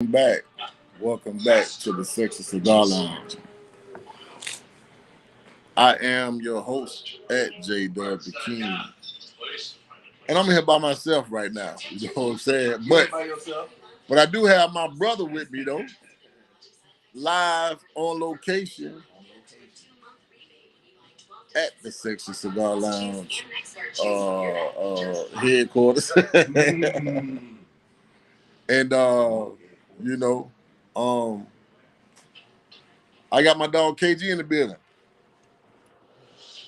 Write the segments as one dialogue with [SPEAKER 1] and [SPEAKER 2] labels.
[SPEAKER 1] back. Welcome back to the Sexy Cigar Lounge. I am your host at J Dub the King. And I'm here by myself right now. You know what I'm saying? But I do have my brother with me though. Live on location at the Sexy Cigar Lounge headquarters. And you know, um, I got my dog KG in the building.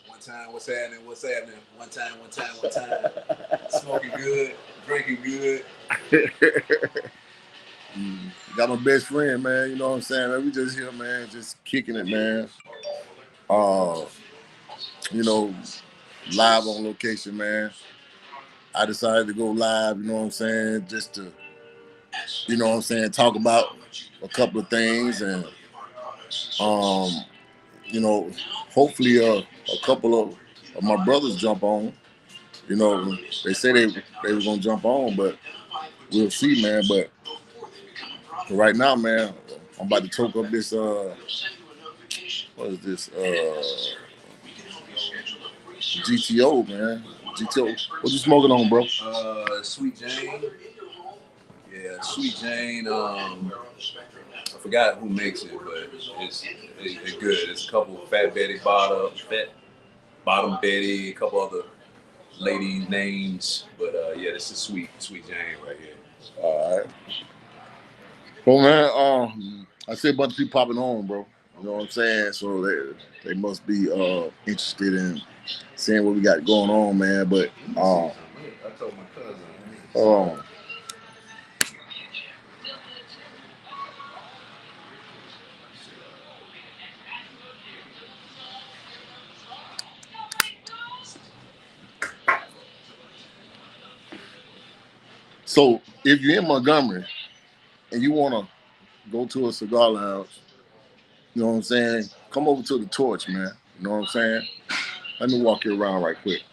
[SPEAKER 2] One time, what's happening? What's happening? One time. Smoking good, drinking good.
[SPEAKER 1] Got my best friend, man. You know what I'm saying? Man, we just here, man, just kicking it, man. You know, live on location, man. I decided to go live, you know what I'm saying, just to, you know what I'm saying, talk about a couple of things and you know, hopefully a couple of my brothers jump on. You know, they say they were gonna jump on, but we'll see, man. But right now, man, I'm about to choke up this what is this? GTO, man. GTO. What you smoking on, bro?
[SPEAKER 2] Sweet Jane. Yeah, Sweet Jane. I forgot who makes it, but it's good. It's a couple Fat Bottom Betty, a couple other lady names, but yeah, this is Sweet Jane right here.
[SPEAKER 1] All right. Well, man, I see a bunch of people popping on, bro. You know what I'm saying? So they must be interested in seeing what we got going on, man. But
[SPEAKER 2] I told my cousin.
[SPEAKER 1] So if you're in Montgomery and you want to go to a cigar lounge, you know what I'm saying? Come over to the Torch, man. You know what I'm saying? Let me walk you around right quick.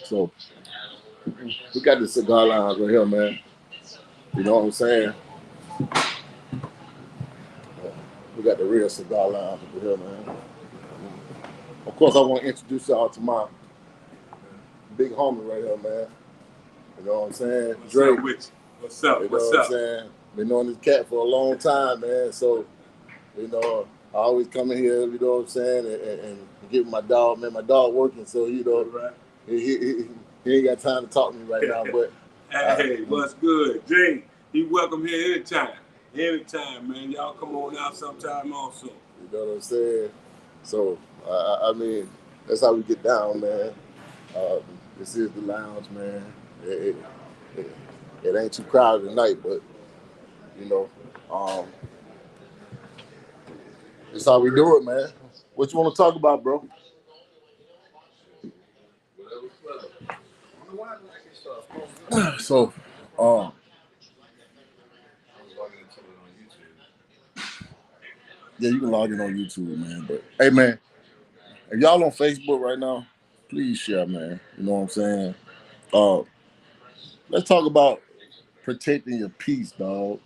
[SPEAKER 1] So we got the cigar lounge right here, man. You know what I'm saying? We got the real cigar lounge over here, man. Of course, I want to introduce y'all to my big homie right here, man. You know what I'm saying?
[SPEAKER 2] Drake. What's up?
[SPEAKER 1] You know what I'm saying? Been knowing this cat for a long time, man. So, you know, I always come in here, you know what I'm saying, and give my dog, man. My dog working, so, you know,
[SPEAKER 2] right.
[SPEAKER 1] he ain't got time to talk to me right now. But
[SPEAKER 3] hey, what's good? Jay, he welcome here anytime. Anytime, man. Y'all come on out sometime also.
[SPEAKER 1] You know what I'm saying? So, I mean, that's how we get down, man. This is the lounge, man. It ain't too crowded tonight, but, you know, that's how we do it, man. What you want to talk about, bro? So, yeah, you can log in on YouTube, man. But hey, man, if y'all on Facebook right now, please share, man. You know what I'm saying? Let's talk about protecting your peace, dog.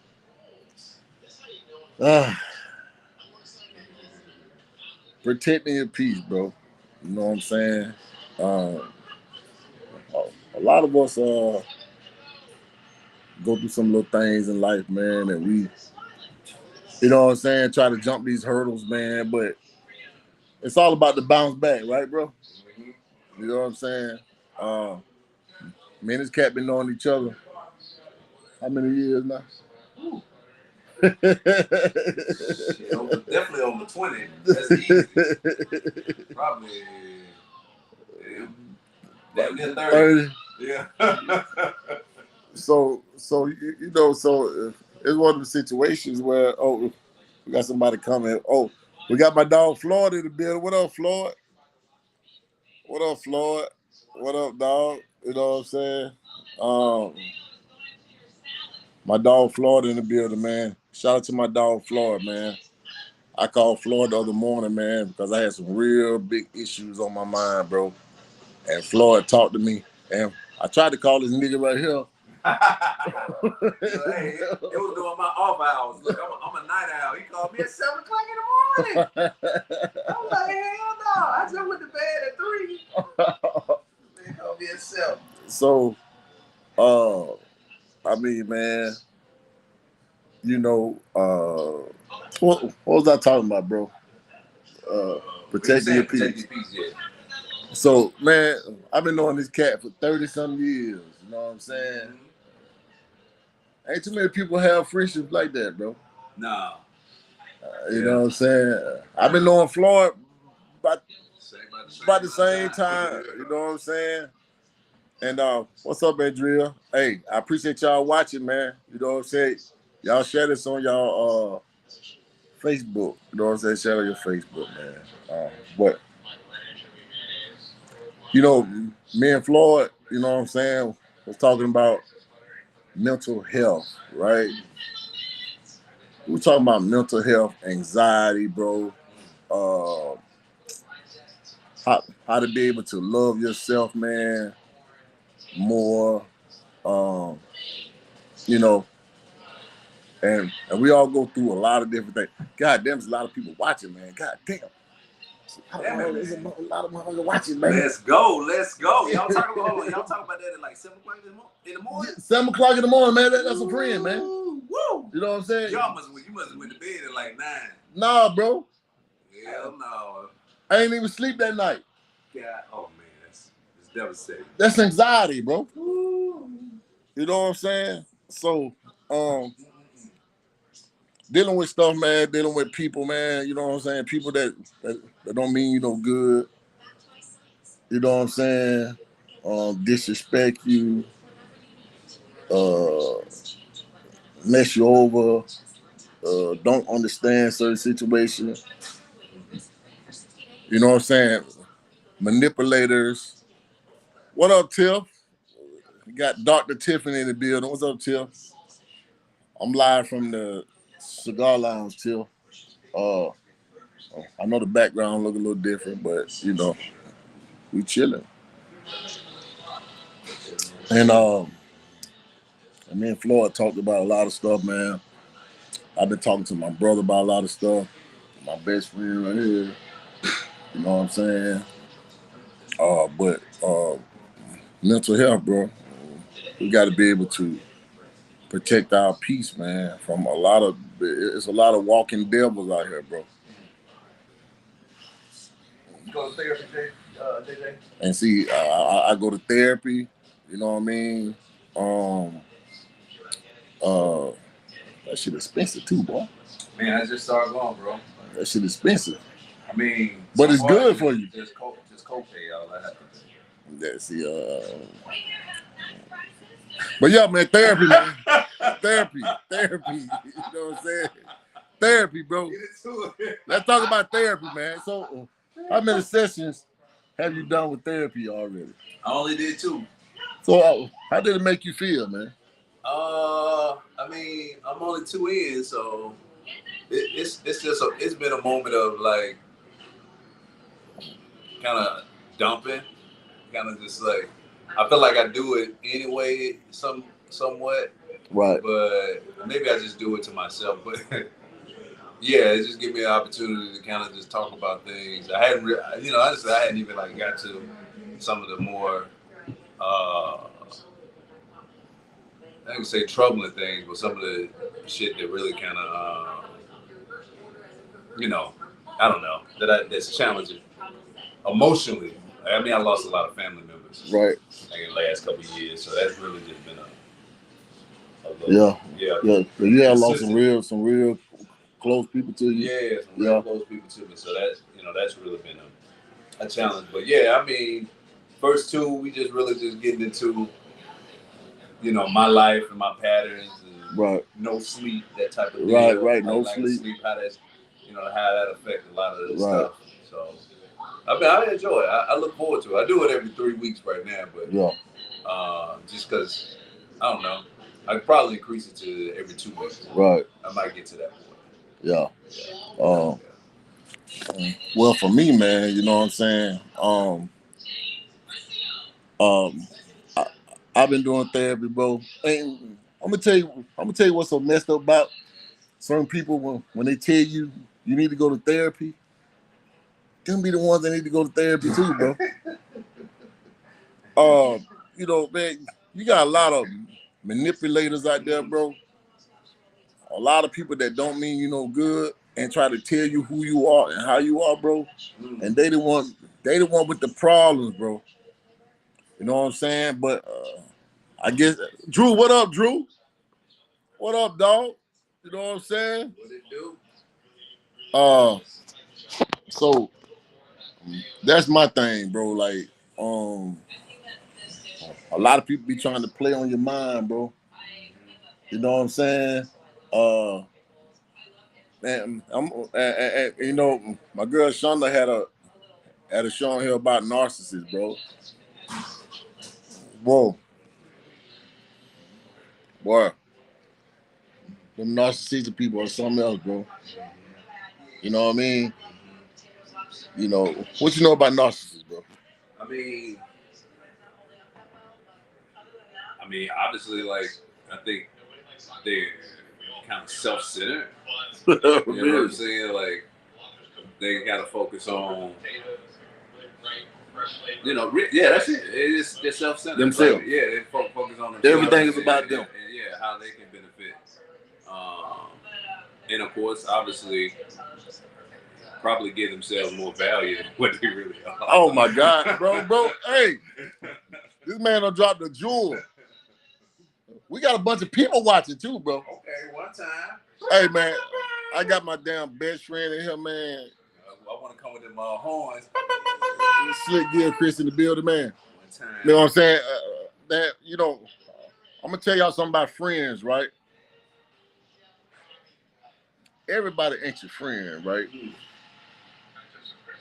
[SPEAKER 1] Protecting your peace, bro. You know what I'm saying? A lot of us go through some little things in life, man, and we, you know what I'm saying, try to jump these hurdles, man, but it's all about the bounce back, right, bro? You know what I'm saying? Me and this cat been knowing each other how many years now?
[SPEAKER 2] Definitely over 20. That's easy. Probably damn near 30. Yeah.
[SPEAKER 1] So you know, so it's one of the situations where we got somebody coming. Oh, we got my dog Floyd in the building. What up, Floyd? What up, Floyd? What up, dog? You know what I'm saying? My dog Floyd in the building, man. Shout out to my dog Floyd, man. I called Floyd the other morning, man, because I had some real big issues on my mind, bro. And Floyd talked to me, and I tried to call this nigga right here.
[SPEAKER 2] Hey, it was during my off hours. Look, I'm a night owl. He called me at 7 o'clock in the morning. I'm like, hell no. I just went to bed at 3. He called me at 7.
[SPEAKER 1] So, I mean, man, you know, what was I talking about, bro? Protecting your peace.
[SPEAKER 2] Protect your peace, yeah.
[SPEAKER 1] So, man, I've been knowing this cat for 30-some years. You know what I'm saying? Mm-hmm. Ain't too many people have friendships like that, bro.
[SPEAKER 2] Nah.
[SPEAKER 1] You know what I'm saying? I've been knowing Floyd about the same time. You know what I'm saying? And what's up, Adria? Hey, I appreciate y'all watching, man. You know what I'm saying? Y'all share this on y'all Facebook. You know what I'm saying? Share on your Facebook, man. But you know, me and Floyd, you know what I'm saying, was talking about mental health, right? We were talking about mental health, anxiety, bro. How to be able to love yourself, man, more. You know, and we all go through a lot of different things. God damn, there's a lot of people watching, man. God damn. There's a lot of motherfuckers watching, man.
[SPEAKER 2] Let's go. Y'all talking about that at like 7 o'clock in the morning?
[SPEAKER 1] 7 o'clock in the morning, man. That's a friend, man.
[SPEAKER 2] Woo.
[SPEAKER 1] You know what I'm saying?
[SPEAKER 2] You must have went to bed at like 9.
[SPEAKER 1] Nah, bro.
[SPEAKER 2] Hell no.
[SPEAKER 1] I ain't even sleep that night.
[SPEAKER 2] God, oh man, it's devastating.
[SPEAKER 1] That's anxiety, bro. You know what I'm saying? So, dealing with stuff, man, dealing with people, man, you know what I'm saying? People that don't mean you no good. You know what I'm saying? Disrespect you, mess you over, don't understand certain situations. You know what I'm saying? Manipulators. What up, Tiff? We got Dr. Tiffany in the building. What's up, Tiff? I'm live from the Cigar Lounge, Tiff. I know the background look a little different, but you know, we chilling. And me and Floyd talked about a lot of stuff, man. I've been talking to my brother about a lot of stuff. My best friend right here. You know what I'm saying? But mental health, bro. We got to be able to protect our peace, man. From it's a lot of walking devils out here, bro.
[SPEAKER 2] You go to therapy, JJ?
[SPEAKER 1] And see, I go to therapy. You know what I mean? That shit expensive too, boy.
[SPEAKER 2] Man, I just started going, bro.
[SPEAKER 1] That shit expensive.
[SPEAKER 2] I mean,
[SPEAKER 1] but it's good for you.
[SPEAKER 2] Just copay, all that happens.
[SPEAKER 1] That's But yeah, man, therapy, man. therapy. You know what I'm saying? Therapy, bro. Let's talk about therapy, man. So, how many sessions have you done with therapy already?
[SPEAKER 2] I only did 2.
[SPEAKER 1] So, how did it make you feel, man?
[SPEAKER 2] I mean, I'm only 2 in, so it's been a moment of like kind of dumping, kind of just like I feel like I do it anyway, somewhat.
[SPEAKER 1] Right.
[SPEAKER 2] But maybe I just do it to myself. But yeah, it just gives me an opportunity to kind of just talk about things. I hadn't, honestly, I hadn't even like got to some of the more, I can say troubling things, but some of the shit that really kind of, I don't know, that's challenging emotionally. I mean, I lost a lot of family members,
[SPEAKER 1] right,
[SPEAKER 2] like in the last couple of years, so that's really just been
[SPEAKER 1] yeah. You have lost some real close people to you.
[SPEAKER 2] Yeah, some real close people to me. So that's really been a challenge. But yeah, I mean, first 2, we just really just getting into, my life and my patterns and
[SPEAKER 1] right.
[SPEAKER 2] No sleep, that type of thing.
[SPEAKER 1] Right, no sleep.
[SPEAKER 2] How that's, how that affects a lot of this stuff. So, I mean, I enjoy it. I look forward to it. I do it every 3 weeks right now, but just because, I don't know, I could probably increase it to every 2 weeks.
[SPEAKER 1] Right.
[SPEAKER 2] I might get to that point.
[SPEAKER 1] Yeah. Well, for me, man, you know what I'm saying? I've been doing therapy, bro. And I'm gonna tell you what's so messed up about certain people when they tell you you need to go to therapy. Them be the ones that need to go to therapy too, bro. Man, you got a lot of manipulators out there, bro. A lot of people that don't mean you no good and try to tell you who you are and how you are, bro. And they the one with the problems, bro. You know what I'm saying? But I guess Drew, what up, Drew? What up, dog? You know what I'm saying?
[SPEAKER 2] What it do?
[SPEAKER 1] So that's my thing, bro. Like, um, a lot of people be trying to play on your mind, bro. You know what I'm saying? Uh, my girl Shonda had a show on here about narcissists, bro. Bro, boy, them narcissistic people are something else, bro. You know what I mean? You know what you know about narcissists, bro?
[SPEAKER 2] I mean, obviously, like I think they're kind of self-centered. You know what I'm saying? Like they gotta focus on, that's it. It's they're self-centered.
[SPEAKER 1] Themselves.
[SPEAKER 2] Like, yeah, they focus on themselves.
[SPEAKER 1] Everything is about them.
[SPEAKER 2] And how they can benefit. And of course, obviously, probably give themselves more value than what they really are.
[SPEAKER 1] Oh my God, bro, hey, this man done dropped the jewel. We got a bunch of people watching too, bro.
[SPEAKER 2] Okay, one time.
[SPEAKER 1] Hey man, I got my damn best friend in here, man.
[SPEAKER 2] I want to come with them horns.
[SPEAKER 1] Slick Gill Chris in the building, man.
[SPEAKER 2] One time.
[SPEAKER 1] You know what I'm saying? I'm gonna tell y'all something about friends, right? Everybody ain't your friend, right?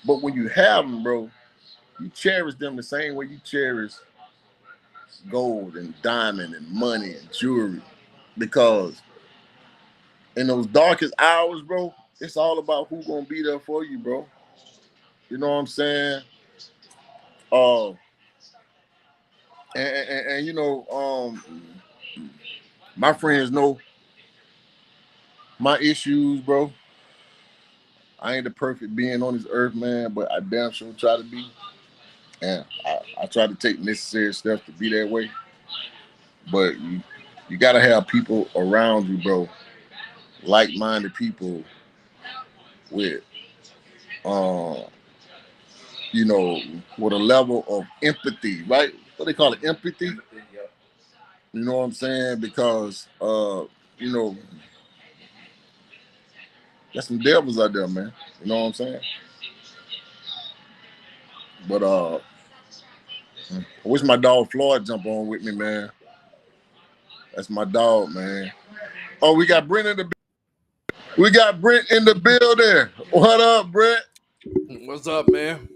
[SPEAKER 1] But when you have them, bro, you cherish them the same way you cherish gold and diamond and money and jewelry. Because in those darkest hours, bro, it's all about who's gonna be there for you, bro. You know what I'm saying? Uh, my friends know my issues, bro. I ain't the perfect being on this earth, man, but I damn sure try to be. And I try to take necessary steps to be that way. But you gotta have people around you, bro, like-minded people with uh, with a level of empathy, right? What they call it, empathy. You know what I'm saying? Because there's some devils out there, man. You know what I'm saying? But I wish my dog Floyd jump on with me, man. That's my dog, man. Oh, we got Brent in the building. What up, Brent?
[SPEAKER 4] What's up, man?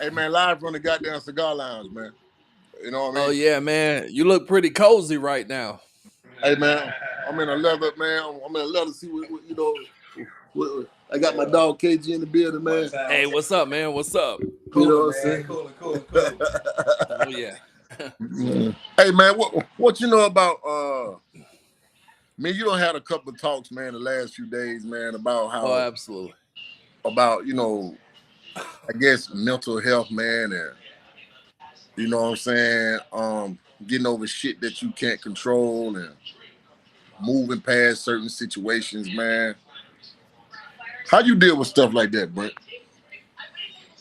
[SPEAKER 1] Hey, man, live from the goddamn cigar lounge, man. You know what I mean?
[SPEAKER 4] Oh yeah, man. You look pretty cozy right now.
[SPEAKER 1] Hey, man, I'm in a leather, man. I'm in a leather see what, I got my dog KG in the building, man.
[SPEAKER 4] Hey, what's up, man? What's up?
[SPEAKER 1] You know what I'm saying?
[SPEAKER 2] Cool.
[SPEAKER 4] Oh yeah.
[SPEAKER 1] Hey, man, what you know about man, you don't had a couple of talks, man, the last few days, man, about how
[SPEAKER 4] Oh, absolutely.
[SPEAKER 1] about, I guess mental health, man, and you know what I'm saying, getting over shit that you can't control and moving past certain situations, man. How you deal with stuff like that, Brent?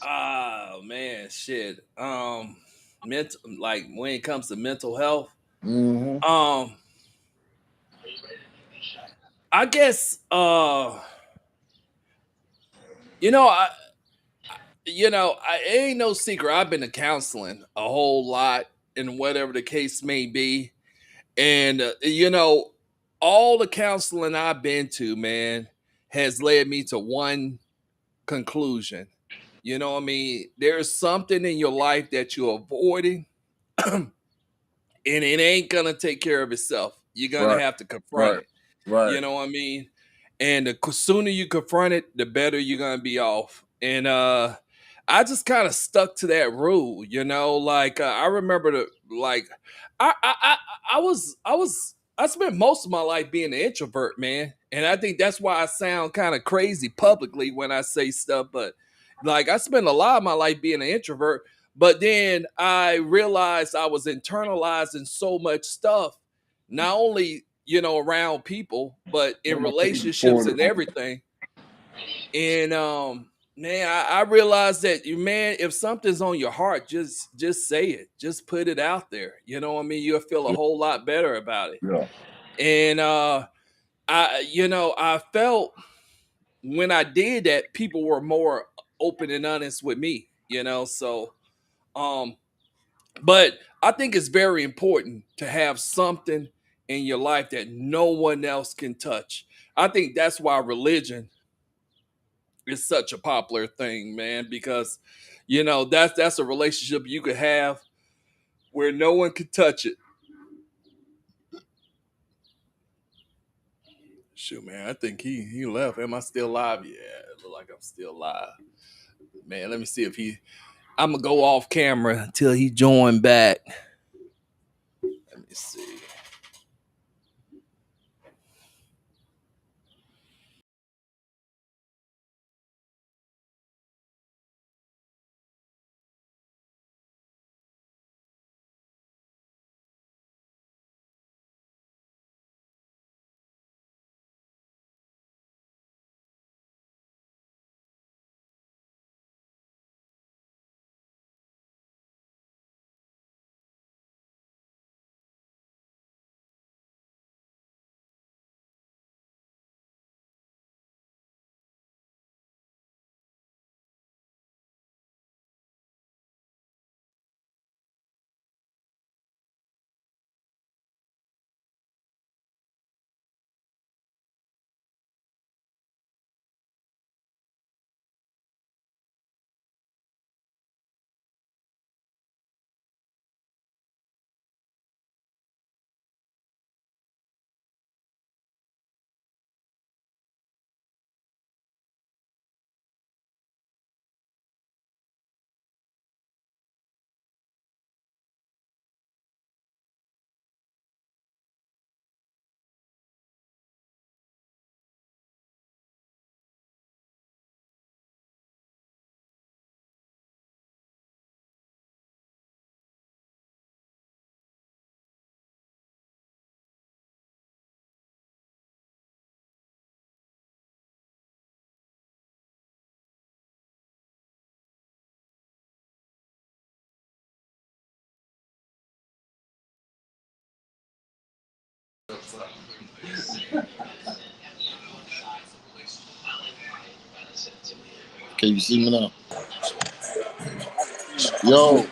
[SPEAKER 4] Oh man, shit. Mental, like when it comes to mental health,
[SPEAKER 1] Mm-hmm.
[SPEAKER 4] I guess you know, I it ain't no secret. I've been to counseling a whole lot, and whatever the case may be, and all the counseling I've been to, man, has led me to one conclusion. You know what I mean? There's something in your life that you're avoiding, and it ain't gonna take care of itself. You're gonna have to confront it.
[SPEAKER 1] Right.
[SPEAKER 4] You know what I mean? And the sooner you confront it, the better you're gonna be off. And I just kind of stuck to that rule, you know. Like I remember the like, I spent most of my life being an introvert, man, and I think that's why I sound kind of crazy publicly when I say stuff. But like, I spent a lot of my life being an introvert, but then I realized I was internalizing so much stuff, not only around people, but in relationships and everything. And man, I realized that you man, if something's on your heart, just say it. Just put it out there. You know what I mean? You'll feel a whole lot better about it.
[SPEAKER 1] Yeah.
[SPEAKER 4] And I felt when I did that, people were more open and honest with me, So um, but I think it's very important to have something in your life that no one else can touch. I think that's why religion is such a popular thing, man, because that's a relationship you could have where no one can touch it. Shoot, man, I think he left. Am I still live? Yeah, it look like I'm still live. Man, let me see if he. I'm gonna go off camera until he join back. Let me see.
[SPEAKER 1] Can you see me now? Yo.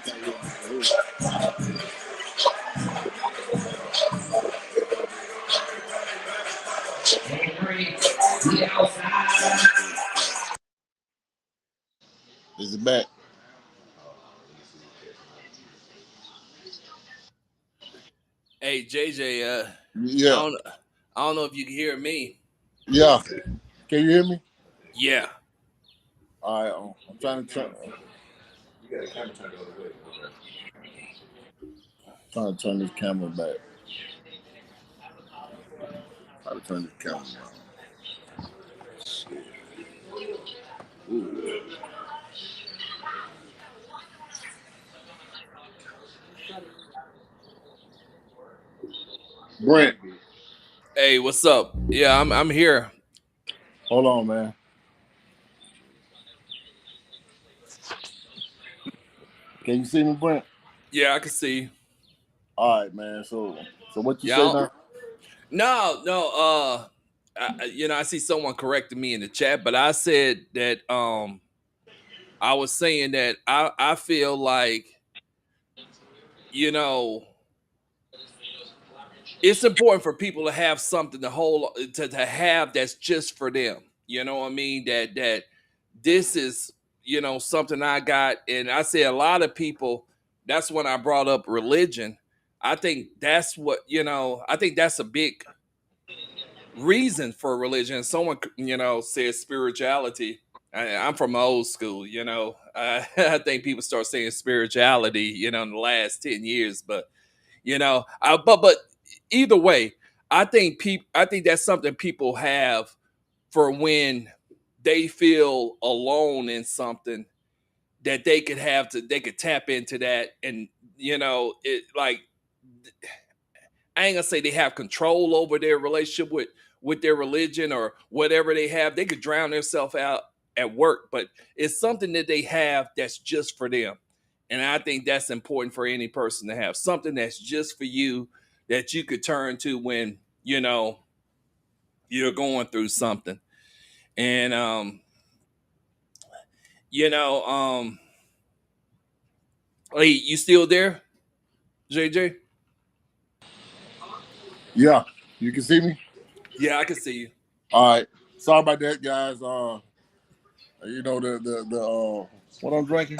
[SPEAKER 1] Is it back?
[SPEAKER 4] Hey JJ, I
[SPEAKER 1] Yeah.
[SPEAKER 4] don't I don't know if you can hear me.
[SPEAKER 1] Yeah. Can you hear me?
[SPEAKER 4] Yeah.
[SPEAKER 1] All right. I'm trying to turn.
[SPEAKER 2] You got a camera turned the other way.
[SPEAKER 1] Trying to turn this camera back. Try to turn this camera around. Brent,
[SPEAKER 4] Hey, what's up? Yeah, I'm here.
[SPEAKER 1] hold on, man. Can you see me, Brent?
[SPEAKER 4] Yeah, I can see.
[SPEAKER 1] All right, man. So what you say
[SPEAKER 4] Yeah.
[SPEAKER 1] now?
[SPEAKER 4] No, no. I see someone corrected me in the chat, but I said that I was saying that I feel like you know it's important for people to have something to hold to have that's just for them. You know what I mean? That this is something I got, and I say a lot of people. That's when I brought up religion. I think that's what I think that's a big reason for religion. Someone says spirituality. I'm from old school, you know. I think people start saying spirituality, you know, in the last 10 years, but you know, but either way, I think that's something people have for when they feel alone in something that they could tap into that, and you know, it like I ain't gonna say they have control over their relationship with their religion or whatever they have. They could drown themselves out at work, but it's something that they have that's just for them. And I think that's important for any person to have something that's just for you that you could turn to when, you know, you're going through something. And you know, hey, you still there, JJ?
[SPEAKER 1] Yeah, you can see me.
[SPEAKER 4] Yeah, I can see you.
[SPEAKER 1] All right. Sorry about that, guys. You know the what I'm drinking,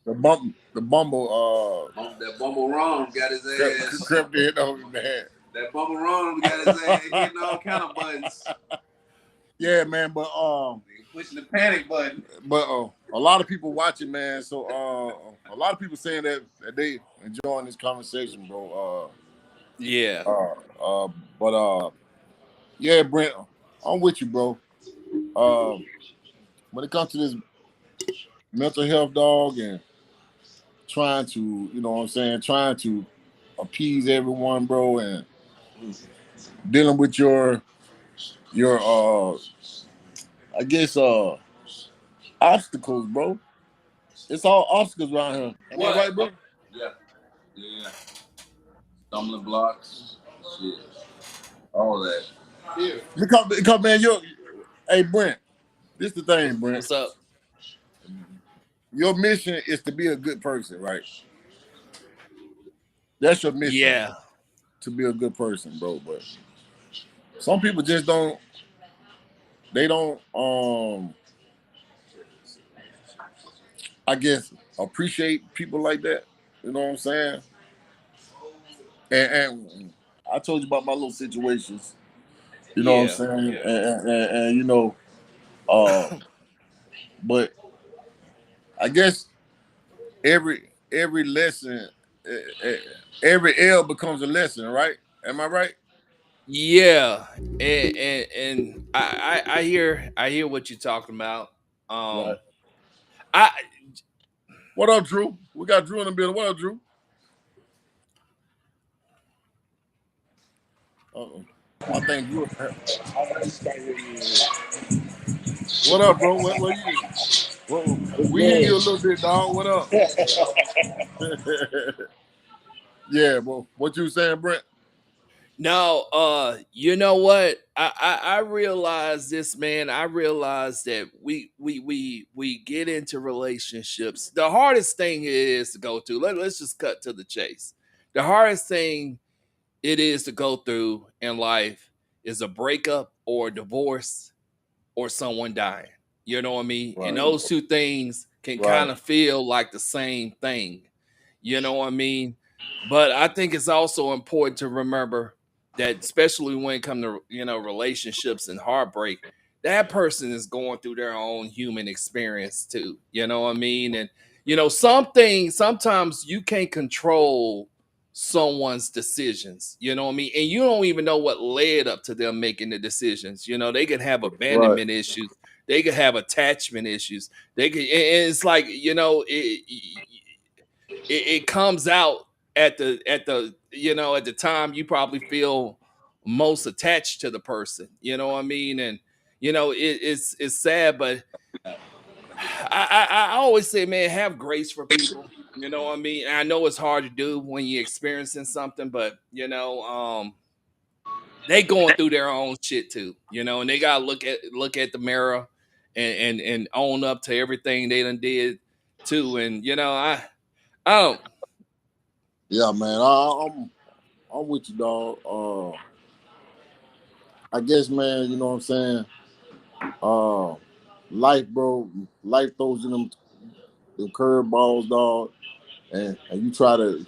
[SPEAKER 1] the bumble
[SPEAKER 2] That Bumble Rum got his ass.
[SPEAKER 1] crept in on me, man.
[SPEAKER 2] That Bumble Rum got his ass hitting all kind of buttons.
[SPEAKER 1] Yeah, man, but
[SPEAKER 2] pushing the panic button.
[SPEAKER 1] But a lot of people watching, man. So a lot of people saying that they enjoying this conversation, bro.
[SPEAKER 4] Yeah.
[SPEAKER 1] But yeah, Brent, I'm with you, bro. When it comes to this mental health, dog, and trying to, you know what I'm saying, trying to appease everyone, bro, and dealing with your I guess obstacles, bro. It's all obstacles around here. Am I right, bro?
[SPEAKER 2] Yeah. Yeah. Stumbling blocks, shit, all that.
[SPEAKER 1] Yeah. Because man, hey Brent, this the thing, Brent.
[SPEAKER 4] What's up?
[SPEAKER 1] Your mission is to be a good person, right? That's your mission,
[SPEAKER 4] Yeah.
[SPEAKER 1] to be a good person, bro. But some people just don't. They don't. I guess appreciate people like that. You know what I'm saying? And I told you about my little situations. You know what I'm
[SPEAKER 4] Yeah.
[SPEAKER 1] saying? And you know, uh, but I guess every lesson, every L becomes a lesson, right? Am I right?
[SPEAKER 4] Yeah, and I hear what you're talking about.
[SPEAKER 1] Right.
[SPEAKER 4] I
[SPEAKER 1] What up, Drew? We got Drew in the building. What up, Drew? Uh-oh. I think Drew. What up, bro? What you? We hear you a little bit, dog. What up? Yeah, bro. What you saying, Brent?
[SPEAKER 4] no, you know what? I realize this, man. I realize that we get into relationships. The hardest thing it is to go through. Let's just cut to the chase. The hardest thing it is to go through in life is a breakup or a divorce or someone dying. You know what I mean? And
[SPEAKER 1] Right.
[SPEAKER 4] those two things can
[SPEAKER 1] Right.
[SPEAKER 4] kind of feel like the same thing. You know what I mean? But I think it's also important to remember that, especially when it comes to, you know, relationships and heartbreak, that person is going through their own human experience too. You know what I mean? And you know, sometimes you can't control someone's decisions. You know what I mean? And you don't even know what led up to them making the decisions. You know, they could have
[SPEAKER 1] Right.
[SPEAKER 4] abandonment issues, they could have attachment issues. They could, and it's like, you know, it comes out at the you know, at the time you probably feel most attached to the person. You know what I mean? And you know, it's sad, but I always say, man, have grace for people. You know what I mean? And I know it's hard to do when you're experiencing something, but you know, they going through their own shit too. You know, and they gotta look at the mirror and own up to everything they done did too. And you know, I don't.
[SPEAKER 1] Yeah, man. I'm with you, dog. I guess, man. You know what I'm saying? Uh, life, bro. Life throws you them curveballs, dog, and you try to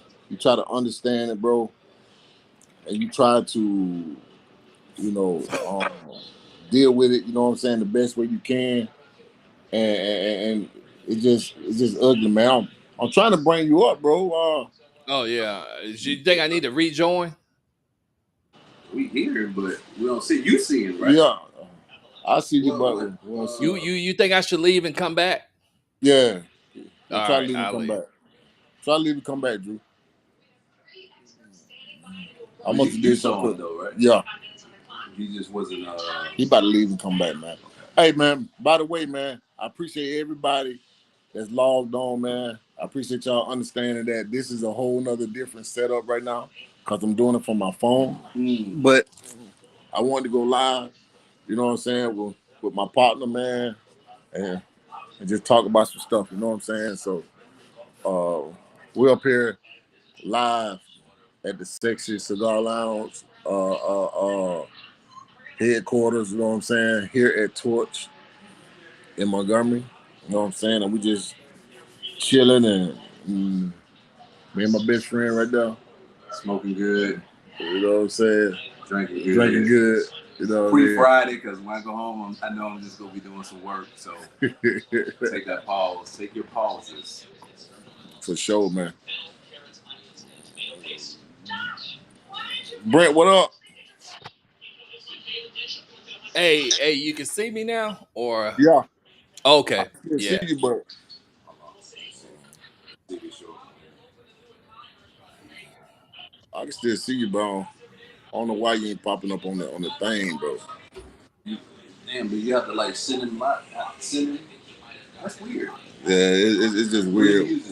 [SPEAKER 1] understand it, bro, and you try to, you know, deal with it. You know what I'm saying? The best way you can. and it's just ugly, man. I'm trying to bring you up, bro.
[SPEAKER 4] Oh yeah. Do you think I need to rejoin?
[SPEAKER 2] We hear, but we don't see you seeing, right?
[SPEAKER 1] Yeah, I see you, but
[SPEAKER 2] What?
[SPEAKER 1] we don't see
[SPEAKER 4] You think I should leave and come back?
[SPEAKER 1] Yeah,
[SPEAKER 4] All
[SPEAKER 1] try to
[SPEAKER 4] right,
[SPEAKER 1] leave and
[SPEAKER 4] I'll
[SPEAKER 1] come
[SPEAKER 4] leave.
[SPEAKER 1] back. Try to leave and come back, Drew. I
[SPEAKER 2] But
[SPEAKER 1] must have
[SPEAKER 2] you
[SPEAKER 1] did
[SPEAKER 2] saw
[SPEAKER 1] something
[SPEAKER 2] him
[SPEAKER 1] quick.
[SPEAKER 2] though, right?
[SPEAKER 1] Yeah,
[SPEAKER 2] He just wasn't.
[SPEAKER 1] he about to leave and come back, man. Hey, man. By the way, man, I appreciate everybody that's logged on, man. I appreciate y'all understanding that this is a whole nother different setup right now because I'm doing it from my phone. But I wanted to go live, you know what I'm saying, with my partner, man, and just talk about some stuff, you know what I'm saying? So we're up here live at the Sexy Cigar Lounge headquarters, you know what I'm saying, here at Torch in Montgomery, you know what I'm saying? And we just chilling and me and my best friend right there.
[SPEAKER 2] Smoking good.
[SPEAKER 1] You know what I'm saying?
[SPEAKER 2] Drinking good.
[SPEAKER 1] Drinking good. You know,
[SPEAKER 2] Pre-Friday, because when I go home, I know I'm just going to be doing some work. So take that pause. Take your pauses.
[SPEAKER 1] For sure, man. Brent, what up?
[SPEAKER 4] Hey, you can see me now? Or
[SPEAKER 1] Yeah. I
[SPEAKER 4] okay.
[SPEAKER 1] can see
[SPEAKER 4] Yeah.
[SPEAKER 1] you, but I can still see you, bro. I don't know why you ain't popping up on the thing, bro.
[SPEAKER 2] Damn, but you have to like send in. That's weird.
[SPEAKER 1] Yeah, it's just weird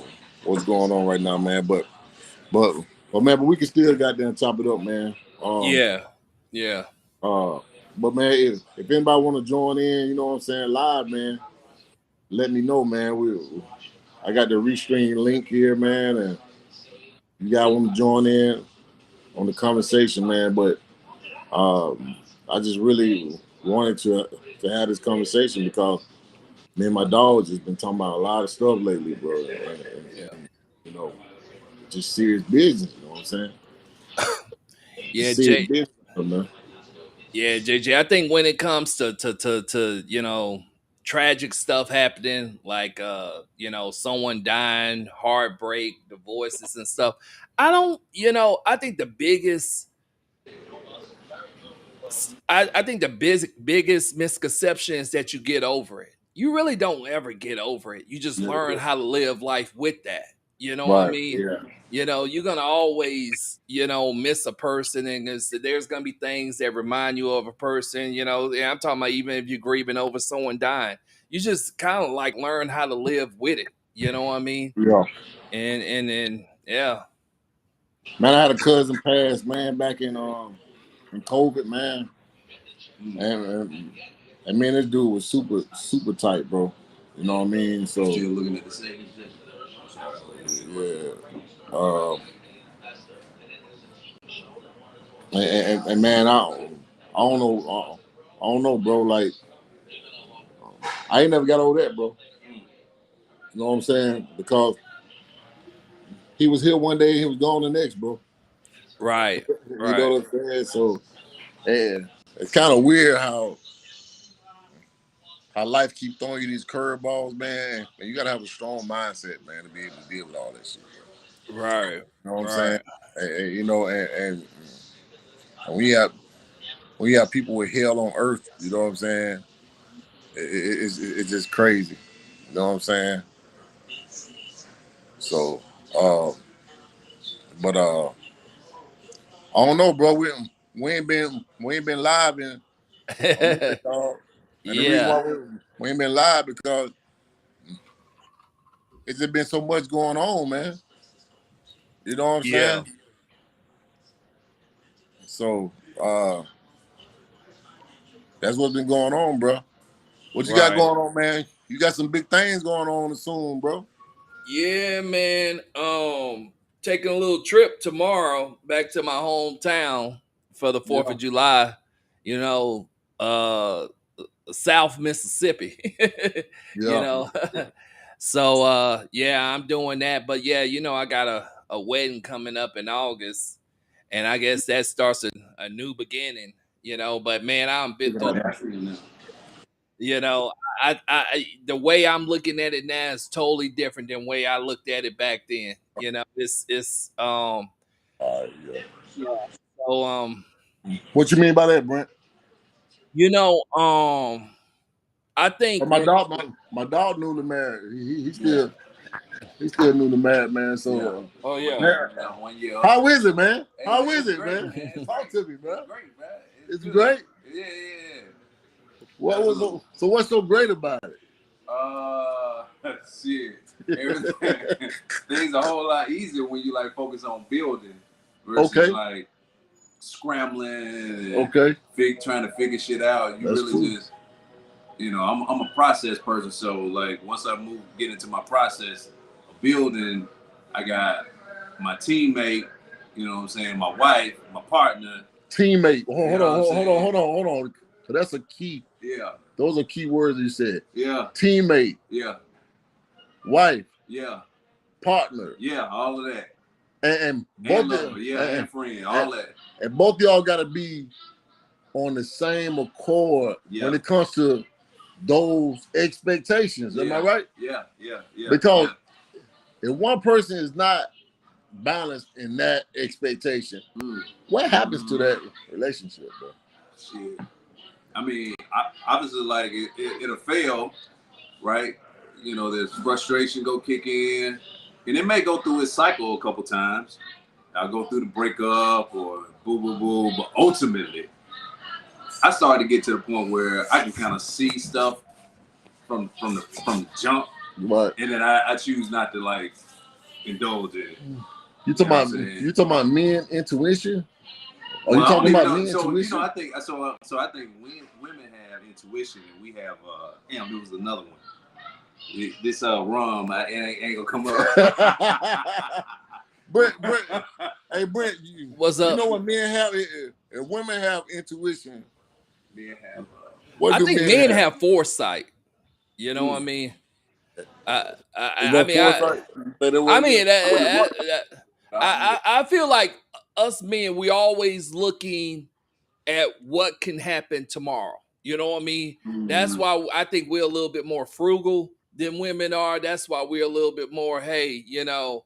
[SPEAKER 1] what's going on right now, man. But man, but we can still goddamn chop it up, man.
[SPEAKER 4] Yeah. Yeah.
[SPEAKER 1] Uh, but man, if anybody want to join in, you know what I'm saying, live, man, let me know, man. I got the restream link here, man, and you guys want to join in on the conversation, man. But I just really wanted to have this conversation because me and my dog just been talking about a lot of stuff lately, bro.
[SPEAKER 4] Yeah.
[SPEAKER 1] And you know, just serious business. You know what I'm saying?
[SPEAKER 4] Yeah,
[SPEAKER 1] Serious
[SPEAKER 4] J
[SPEAKER 1] business, man.
[SPEAKER 4] yeah, JJ. I think when it comes to tragic stuff happening, like someone dying, heartbreak, divorces and stuff. I don't, I think the biggest I think the biggest misconception is that you get over it. You really don't ever get over it. You just learn how to live life with that. You know what I
[SPEAKER 1] Right?
[SPEAKER 4] mean?
[SPEAKER 1] Yeah.
[SPEAKER 4] You're gonna always, miss a person, and there's gonna be things that remind you of a person. And I'm talking about even if you're grieving over someone dying, you just kind of like learn how to live with it. You know what I mean?
[SPEAKER 1] Yeah.
[SPEAKER 4] And yeah,
[SPEAKER 1] Man, I had a cousin pass, man, back in COVID, man, and man, this dude was super tight, bro. You know what I mean? So
[SPEAKER 2] Still looking at the same thing.
[SPEAKER 1] yeah. Um, and man, I don't know, I don't know, bro. Like I ain't never got over that, bro. You know what I'm saying? Because he was here one day, he was gone the next, bro.
[SPEAKER 4] right,
[SPEAKER 1] You know
[SPEAKER 4] right,
[SPEAKER 1] what I'm saying? So, and it's kind of weird how life keep throwing you these curveballs, man. And you gotta have a strong mindset, man, to be able to deal with all that shit, bro.
[SPEAKER 4] right,
[SPEAKER 1] You know what I'm saying?
[SPEAKER 4] right,
[SPEAKER 1] You know, and when you have people with hell on earth, you know what I'm saying? It's just crazy. You know what I'm saying? So, uh, but I don't know, bro. We ain't been live in a minute, dog. And the reason
[SPEAKER 4] yeah,
[SPEAKER 1] why we ain't been live because it's just been so much going on, man. You know what I'm
[SPEAKER 4] yeah,
[SPEAKER 1] saying? So that's what's been going on, bro. What you got
[SPEAKER 4] right.
[SPEAKER 1] going on, man? You got some big things going on soon, bro.
[SPEAKER 4] Yeah, man. Taking a little trip tomorrow back to my hometown for the 4th
[SPEAKER 1] Yeah,
[SPEAKER 4] of July. You know, uh South Mississippi. you
[SPEAKER 1] yeah.
[SPEAKER 4] know. So yeah, I'm doing that. But yeah, I got a wedding coming up in August. And I guess that starts a new beginning, But man, I'm been
[SPEAKER 1] Figure
[SPEAKER 4] through
[SPEAKER 1] out
[SPEAKER 4] the
[SPEAKER 1] how-
[SPEAKER 2] Actually, no.
[SPEAKER 4] You know, the way I'm looking at it now is totally different than the way I looked at it back then. You know, it's
[SPEAKER 1] Yeah.
[SPEAKER 4] yeah. So
[SPEAKER 1] What you mean by that, Brent?
[SPEAKER 4] you know, I think
[SPEAKER 1] But my dog newly married. He still newly married, man. So
[SPEAKER 4] oh yeah.
[SPEAKER 1] man,
[SPEAKER 2] 1 year.
[SPEAKER 1] how is it, man?
[SPEAKER 2] Hey,
[SPEAKER 1] How is
[SPEAKER 2] it's
[SPEAKER 1] it,
[SPEAKER 2] great,
[SPEAKER 1] man?
[SPEAKER 2] It's
[SPEAKER 1] Talk
[SPEAKER 2] great.
[SPEAKER 1] to me, bro.
[SPEAKER 2] It's great, man.
[SPEAKER 1] It's
[SPEAKER 2] good.
[SPEAKER 1] great.
[SPEAKER 2] Yeah.
[SPEAKER 1] What was so what's so great about it?
[SPEAKER 2] Shit. Everything. Things a whole lot easier when you like focus on building versus like scrambling and trying to figure shit out. You really just, you know, I'm a process person, so like once I get into my process of building, I got my teammate, you know what I'm saying, my wife, my partner.
[SPEAKER 1] Teammate. Hold on. So that's a key.
[SPEAKER 2] Yeah.
[SPEAKER 1] Those are key words you said.
[SPEAKER 2] Yeah.
[SPEAKER 1] Teammate.
[SPEAKER 2] Yeah.
[SPEAKER 1] Wife.
[SPEAKER 2] Yeah.
[SPEAKER 1] Partner.
[SPEAKER 2] Yeah, all of that.
[SPEAKER 1] And both
[SPEAKER 2] and friend, all that.
[SPEAKER 1] And both of y'all gotta be on the same accord when it comes to those expectations. Am I right?
[SPEAKER 2] Yeah.
[SPEAKER 1] Because if one person is not balanced in that expectation, what happens to that relationship, bro?
[SPEAKER 2] Shit. I mean, obviously, like it'll fail, right? You know, there's frustration go kick in, and it may go through its cycle a couple times. I'll go through the breakup or boo, but ultimately, I started to get to the point where I can kind of see stuff from the jump,
[SPEAKER 1] right?
[SPEAKER 2] And then I choose not to like indulge in it.
[SPEAKER 1] You talking about men intuition? Are you talking about men intuition?
[SPEAKER 2] You know, I think women have intuition and we have damn, there was another one. This rum, ain't gonna come up.
[SPEAKER 1] Brent, hey Brent,
[SPEAKER 4] what's up?
[SPEAKER 1] You know what men have? And women have intuition.
[SPEAKER 2] Men have.
[SPEAKER 4] I think men have foresight. You know what I mean? I feel like us men, we always looking at what can happen tomorrow. You know what I mean? That's why I think we're a little bit more frugal than women are. That's why we're a little bit more, hey, you know,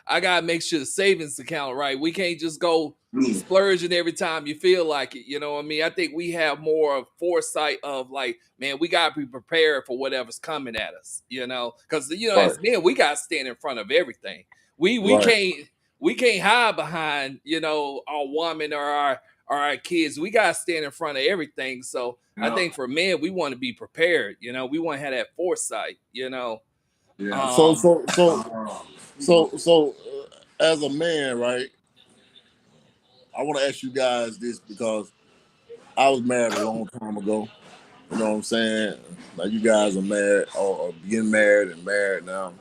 [SPEAKER 4] I gotta make sure the savings account right. We can't just go splurging every time you feel like it. You know what I mean? I think we have more of foresight of like, man, we gotta be prepared for whatever's coming at us. You know, because you know, as men, we gotta stand in front of everything. We can't hide behind, you know, our woman or our kids. We gotta stand in front of everything. So I think for men, we want to be prepared. You know, we want to have that foresight. You know.
[SPEAKER 2] Yeah.
[SPEAKER 1] So, as a man, right? I want to ask you guys this because I was married a long time ago. You know what I'm saying? Now you guys are married or getting married and married now.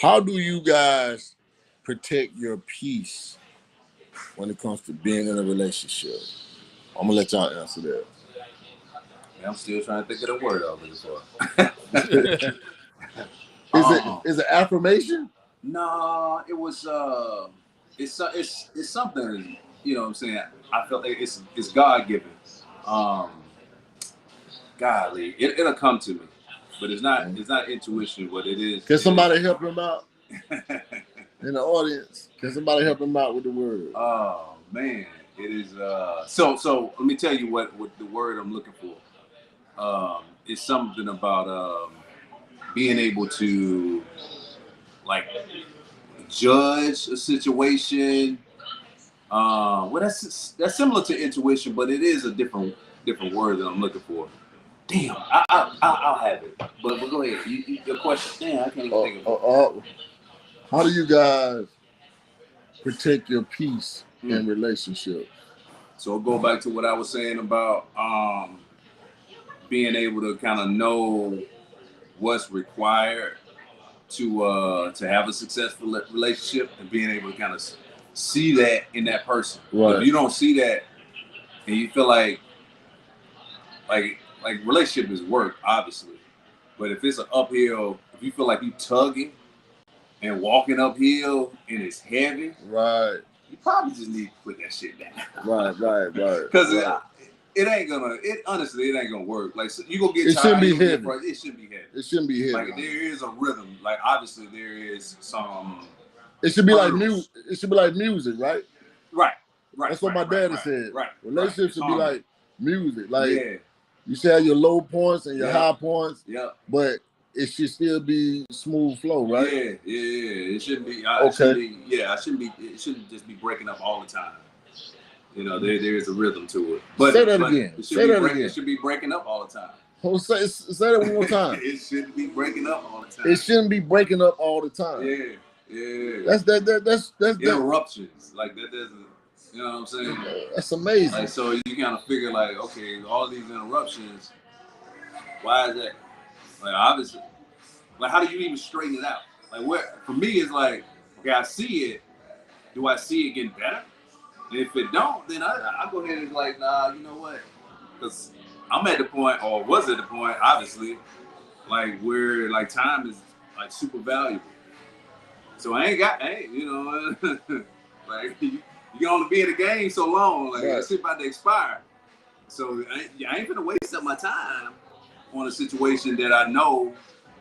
[SPEAKER 1] How do you guys protect your peace when it comes to being in a relationship? I'm gonna let y'all answer that.
[SPEAKER 2] I'm still trying to think of the word of it. So.
[SPEAKER 1] Is it affirmation?
[SPEAKER 2] No, it was it's something, you know what I'm saying. I felt like it's God given. Golly, it'll come to me, but it's not intuition. But it is.
[SPEAKER 1] Can somebody help him out in the audience? Can somebody help him out with the word?
[SPEAKER 2] Oh man, it is. So let me tell you what the word I'm looking for. It's something about being able to like judge a situation. Well, that's similar to intuition, but it is a different word that I'm looking for. Damn, I'll have it. But go ahead. Your question. Damn, I can't even think of it.
[SPEAKER 1] How do you guys protect your peace in relationships?
[SPEAKER 2] So I'll go back to what I was saying about being able to kind of know what's required to have a successful relationship and being able to kind of see that in that person.
[SPEAKER 1] Right.
[SPEAKER 2] If you don't see that and you feel like relationship is work, obviously. But if it's an uphill, if you feel like you tugging and walking uphill and it's heavy,
[SPEAKER 1] right,
[SPEAKER 2] you probably just need to put that shit down.
[SPEAKER 1] Right.
[SPEAKER 2] Because it ain't gonna. Honestly, it ain't gonna work. Like so you gonna get
[SPEAKER 1] It
[SPEAKER 2] tired.
[SPEAKER 1] shouldn't be
[SPEAKER 2] You gonna get
[SPEAKER 1] heavy.
[SPEAKER 2] frustrated. It shouldn't be heavy.
[SPEAKER 1] It shouldn't be heavy.
[SPEAKER 2] Like there is a rhythm. Like obviously there is some.
[SPEAKER 1] It should be like
[SPEAKER 2] hurdles.
[SPEAKER 1] music. It should be like music, right?
[SPEAKER 2] Right. Right.
[SPEAKER 1] That's what my daddy said.
[SPEAKER 2] Right.
[SPEAKER 1] Relationships should be like music. Like
[SPEAKER 2] yeah.
[SPEAKER 1] you should have your low points and your high points.
[SPEAKER 2] Yeah.
[SPEAKER 1] But it should still be smooth flow, right?
[SPEAKER 2] Yeah. It shouldn't be.
[SPEAKER 1] Okay.
[SPEAKER 2] It shouldn't be. Yeah. It shouldn't just be breaking up all the time. You know, there is a rhythm to it. But
[SPEAKER 1] say that again.
[SPEAKER 2] It should be breaking up all the time.
[SPEAKER 1] Oh, say that one more time.
[SPEAKER 2] It shouldn't be breaking up all the time.
[SPEAKER 1] It shouldn't be breaking up all the time.
[SPEAKER 2] Yeah.
[SPEAKER 1] That's
[SPEAKER 2] interruptions. Like that doesn't. You know what I'm saying?
[SPEAKER 1] That's amazing.
[SPEAKER 2] Like so, you kind of figure like, okay, all these interruptions. Why is that? Like obviously, like how do you even straighten it out? Like where for me it's like, okay, I see it. Do I see it getting better? And if it don't, then I go ahead and like, nah, you know what? Because I'm at the point, or was at the point, obviously, like where like time is like super valuable. So I ain't, you know, like you can only be in the game so long. Like that shit about to expire. So I ain't gonna waste up my time on a situation that I know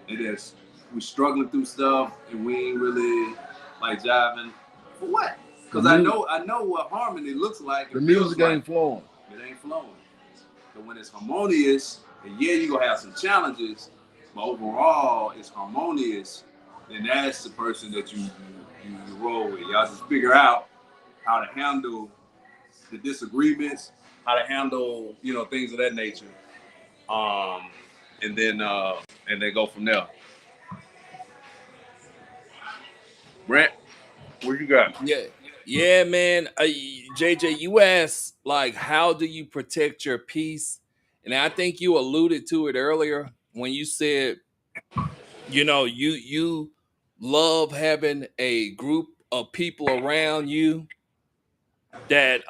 [SPEAKER 2] that we're struggling through stuff and we ain't really like jiving. For what? Because I know what harmony looks like.
[SPEAKER 1] The music ain't flowing.
[SPEAKER 2] It ain't flowing. So when it's harmonious, and yeah, you're gonna have some challenges, but overall it's harmonious, then that's the person that you roll with. Y'all just figure out how to handle the disagreements, how to handle, you know, things of that nature. And then go from there. Brent, what you got?
[SPEAKER 4] Yeah, man. JJ, you asked like, how do you protect your peace? And I think you alluded to it earlier when you said, you know, you love having a group of people around you that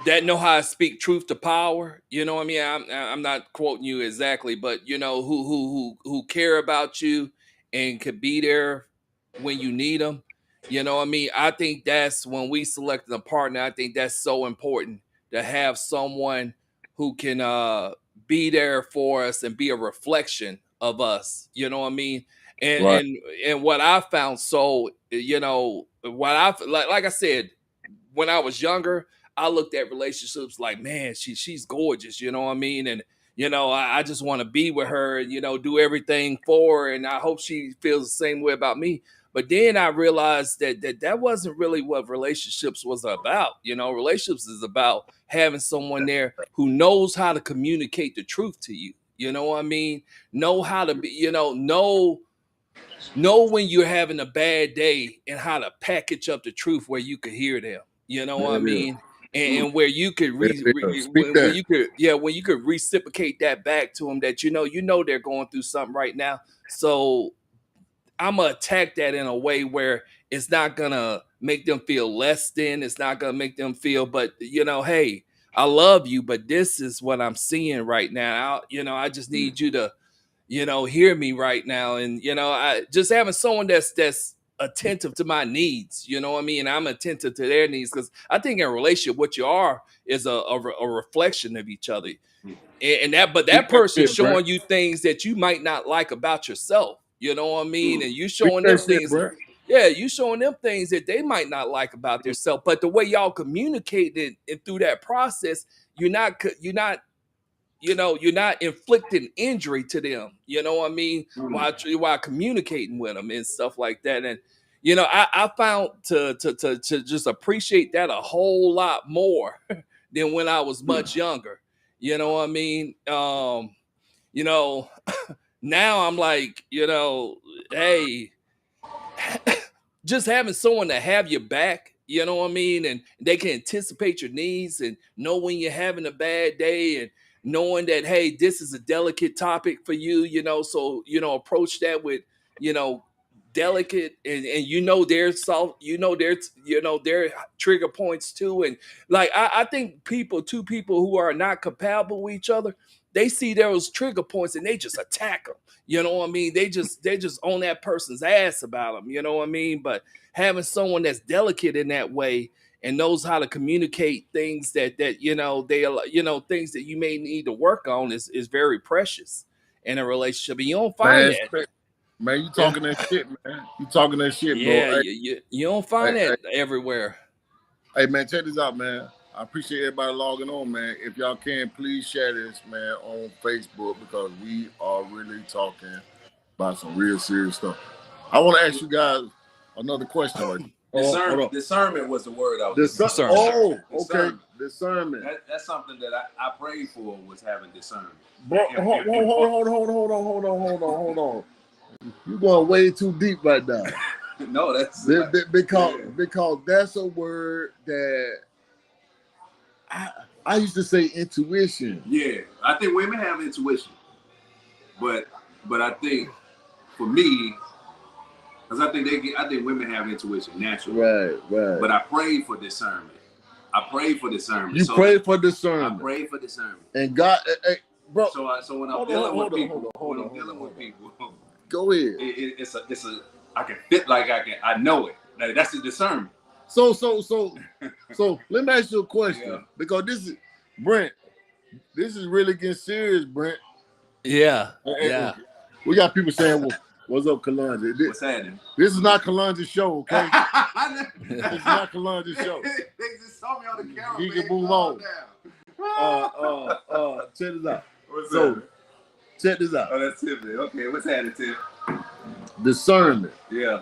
[SPEAKER 4] that know how to speak truth to power. You know what I mean? I'm not quoting you exactly, but you know who care about you and could be there when you need them. You know what I mean? I think that's when we selected a partner. I think that's so important to have someone who can be there for us and be a reflection of us. You know what I mean? And
[SPEAKER 1] right.
[SPEAKER 4] and what I found, so you know, what I like I said, when I was younger, I looked at relationships like, man, she's gorgeous, you know what I mean? And you know, I just want to be with her and, you know, do everything for her. And I hope she feels the same way about me. But then I realized that wasn't really what relationships was about. You know, relationships is about having someone there who knows how to communicate the truth to you. You know what I mean? Know how to be, you know when you're having a bad day and how to package up the truth where you could hear them. You know what I mean? And where you could when you could reciprocate that back to them, that you know they're going through something right now. So I'm gonna attack that in a way where it's not gonna make them feel less than. It's not gonna make them feel, but you know, hey, I love you, but this is what I'm seeing right now. I just need you to, hear me right now. And I just having someone that's attentive to my needs. You know what I mean? I'm attentive to their needs, because I think in a relationship, what you are is a reflection of each other. And that person's showing you things that you might not like about yourself. You know what I mean? And you showing them things. Yeah, you showing them things that they might not like about themselves. But the way y'all communicate it, and through that process, you're not inflicting injury to them. You know what I mean? While communicating with them and stuff like that. And I found to just appreciate that a whole lot more than when I was much younger. You know what I mean? Now I'm like, hey, just having someone to have your back, you know what I mean? And they can anticipate your needs and know when you're having a bad day, and knowing that, hey, this is a delicate topic for you, so, approach that with, delicate, and their soft, their trigger points too. And like, I think two people who are not compatible with each other, they see those trigger points and they just attack them. You know what I mean? They just on that person's ass about them. You know what I mean? But having someone that's delicate in that way, and knows how to communicate things that things that you may need to work on is very precious in a relationship. And you don't find that.
[SPEAKER 1] Man, you talking that shit, man. You talking that shit, bro.
[SPEAKER 4] Yeah,
[SPEAKER 1] Hey,
[SPEAKER 4] you don't find that everywhere.
[SPEAKER 1] Hey, man, check this out, man. I appreciate everybody logging on, man. If y'all can, please share this, man, on Facebook, because we are really talking about some real serious stuff. I want to ask you guys another question right
[SPEAKER 2] now. Discernment was the word I was
[SPEAKER 1] discernment. Oh, okay. Discernment.
[SPEAKER 2] That's something that I prayed for, was having discernment.
[SPEAKER 1] Bro, hold on. You're going way too deep right now.
[SPEAKER 2] No, that's
[SPEAKER 1] because that's a word that I used to say intuition.
[SPEAKER 2] Yeah, I think women have intuition, but I think for me, because I think women have intuition naturally.
[SPEAKER 1] Right.
[SPEAKER 2] But I prayed for discernment.
[SPEAKER 1] You prayed for discernment.
[SPEAKER 2] I prayed for discernment.
[SPEAKER 1] And God, hey, bro.
[SPEAKER 2] So when I'm dealing with people,
[SPEAKER 1] go ahead.
[SPEAKER 2] It's a I can fit like I know it. Like, that's the discernment.
[SPEAKER 1] So let me ask you a question, because this is Brent. This is really getting serious, Brent.
[SPEAKER 4] Yeah.
[SPEAKER 1] We got people saying, well, "What's up, Kalonji?"
[SPEAKER 2] What's happening?
[SPEAKER 1] This is not Kalonji's show, okay? This is not Kalonji's show.
[SPEAKER 2] They just saw me on the camera.
[SPEAKER 1] He can move on. Check this out. Check this out.
[SPEAKER 2] Oh, that's Tiffany. Okay, what's happening, Tiff?
[SPEAKER 1] Discernment.
[SPEAKER 2] Yeah.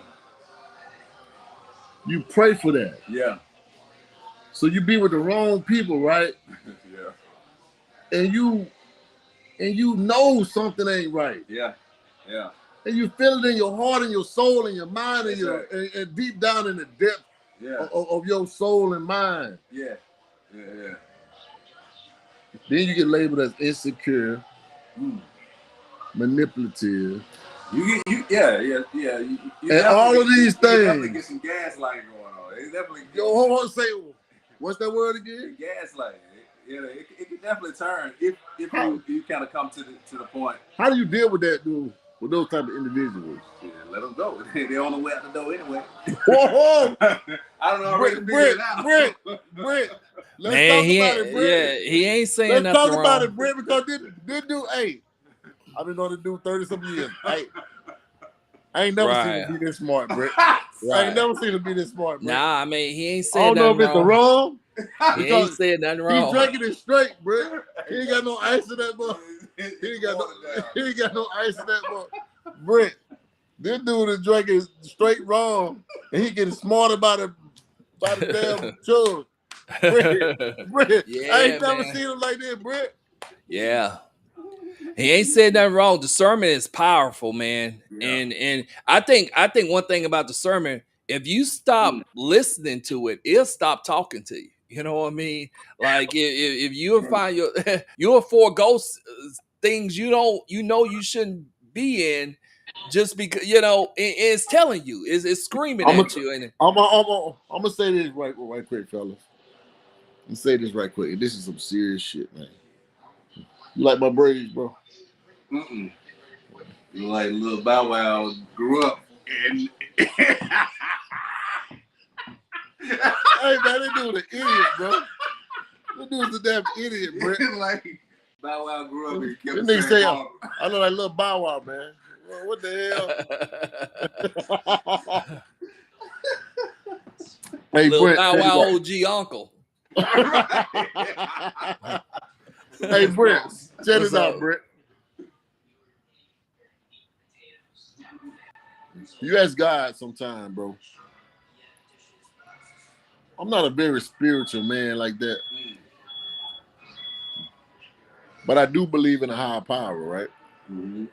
[SPEAKER 1] You pray for that.
[SPEAKER 2] Yeah.
[SPEAKER 1] So you be with the wrong people, right?
[SPEAKER 2] Yeah.
[SPEAKER 1] And you know something ain't right.
[SPEAKER 2] Yeah.
[SPEAKER 1] And you feel it in your heart and your soul and your mind and deep down in the depth of your soul and mind.
[SPEAKER 2] Yeah.
[SPEAKER 1] Then you get labeled as insecure, manipulative.
[SPEAKER 2] You
[SPEAKER 1] and all of these things.
[SPEAKER 2] You definitely get some gaslighting going on. It definitely.
[SPEAKER 1] Yo, hold on, say, what's that word again?
[SPEAKER 2] Gaslighting. It can definitely turn if you kind of come to the point.
[SPEAKER 1] How do you deal with that, dude? With those type of individuals?
[SPEAKER 2] Yeah, let them go. They're on the way out the door anyway.
[SPEAKER 1] Whoa!
[SPEAKER 2] I don't know. I already figured it out.
[SPEAKER 1] Brent.
[SPEAKER 4] Let's talk about it, Brent. Yeah, he ain't saying nothing wrong.
[SPEAKER 1] Let's talk about it, Brent, because this dude, hey, I've been on this dude 30-some years. I ain't never seen him be this smart, Brent. I ain't never seen him be this smart, Brent.
[SPEAKER 4] Nah, I mean, he ain't saying nothing wrong.
[SPEAKER 1] I don't know if it's wrong.
[SPEAKER 4] He ain't saying nothing wrong.
[SPEAKER 1] He's drinking it straight, Brent. He ain't got no ice in that book. He ain't got no ice in that book. Brent, this dude is drinking straight wrong, and he getting smart about the damn chug. Brent,
[SPEAKER 4] yeah,
[SPEAKER 1] I ain't never seen him like that, Brent.
[SPEAKER 4] Yeah. He ain't said nothing wrong. Discernment is powerful, man. Yeah. And I think one thing about discernment, if you stop listening to it, it'll stop talking to you. You know what I mean? Like if you'll find you'll forego things you shouldn't be in, just because it's telling you, it's screaming at you. And
[SPEAKER 1] I'm gonna say this right quick, fellas. I'm gonna say this right quick. This is some serious shit, man. You like my braids, bro?
[SPEAKER 2] You like Lil Bow Wow grew up in.
[SPEAKER 1] Hey man, that dude's an idiot, bro. That dude's a damn idiot, bro.
[SPEAKER 2] Like Bow Wow grew up and kept
[SPEAKER 1] saying, say, I look like Lil Bow Wow, man. What the hell? Hey,
[SPEAKER 4] Lil
[SPEAKER 1] Brent,
[SPEAKER 4] Bow Wow OG uncle.
[SPEAKER 1] Hey, Brent, check this out, Brent. You ask God sometime, bro. I'm not a very spiritual man like that. But I do believe in a higher power, right?
[SPEAKER 2] Mm-hmm.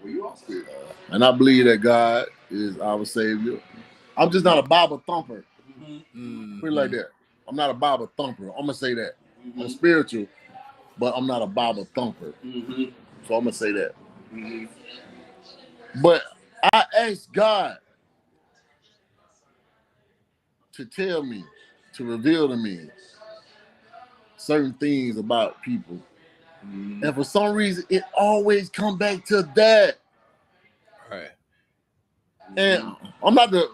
[SPEAKER 2] Well, you are spiritual.
[SPEAKER 1] And I believe that God is our Savior. I'm just not a Bible thumper.
[SPEAKER 2] Mm-hmm.
[SPEAKER 1] Put it like that. I'm not a Bible thumper. I'm going to say that. Mm-hmm. I'm spiritual, but I'm not a Bible thumper.
[SPEAKER 2] Mm-hmm.
[SPEAKER 1] So I'm going to say that.
[SPEAKER 2] Mm-hmm.
[SPEAKER 1] But I asked God to tell me, to reveal to me certain things about people. Mm-hmm. And for some reason, it always come back to that.
[SPEAKER 4] Right.
[SPEAKER 1] And I'm not the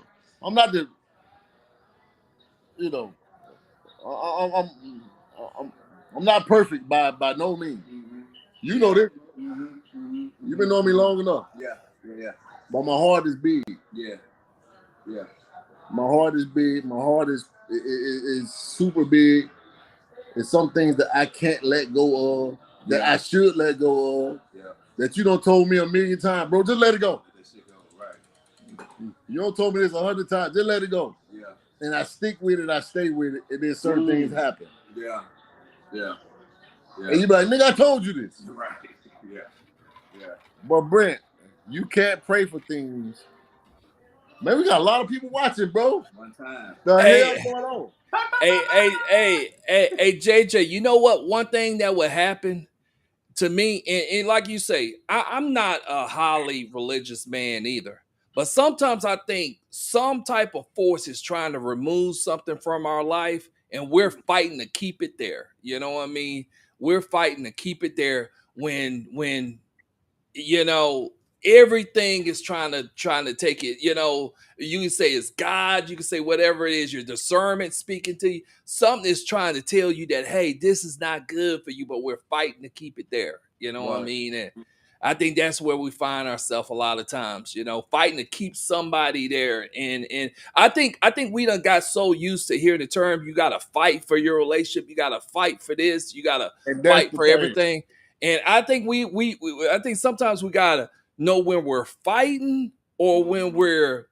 [SPEAKER 1] you know, I'm not perfect by no means.
[SPEAKER 2] Mm-hmm.
[SPEAKER 1] You know this.
[SPEAKER 2] Mm-hmm. Mm-hmm.
[SPEAKER 1] You've been knowing me long enough.
[SPEAKER 2] Yeah. Yeah.
[SPEAKER 1] But my heart is big.
[SPEAKER 2] Yeah. Yeah.
[SPEAKER 1] My heart is big. My heart is super big. It's some things that I can't let go of, that I should let go of, that you don't told me a million times, bro. Just let it go.
[SPEAKER 2] Let that shit go. Right.
[SPEAKER 1] You don't told me this 100 times. Just let it go.
[SPEAKER 2] Yeah.
[SPEAKER 1] And I stick with it. I stay with it. And then certain things happen.
[SPEAKER 2] Yeah. Yeah. Yeah.
[SPEAKER 1] And you be like, nigga, I told you this.
[SPEAKER 2] Right. Yeah. Yeah.
[SPEAKER 1] But Brent, you can't pray for things. Man, we got a lot of people watching, bro.
[SPEAKER 2] One time.
[SPEAKER 1] The hell going on?
[SPEAKER 4] Hey, JJ, you know what? One thing that would happen to me, and like you say, I'm not a highly religious man either. But sometimes I think some type of force is trying to remove something from our life, and we're fighting to keep it there. You know what I mean? We're fighting to keep it there when you know everything is trying to take it. You know, you can say it's God, you can say whatever it is, your discernment speaking to you. Something is trying to tell you that, hey, this is not good for you, but we're fighting to keep it there. You know what I mean? And I think that's where we find ourselves a lot of times, you know, fighting to keep somebody there. And I think we done got so used to hearing the term, you gotta fight for your relationship, you gotta fight for this, you gotta fight for everything. And I think I think sometimes we gotta know when we're fighting or when we're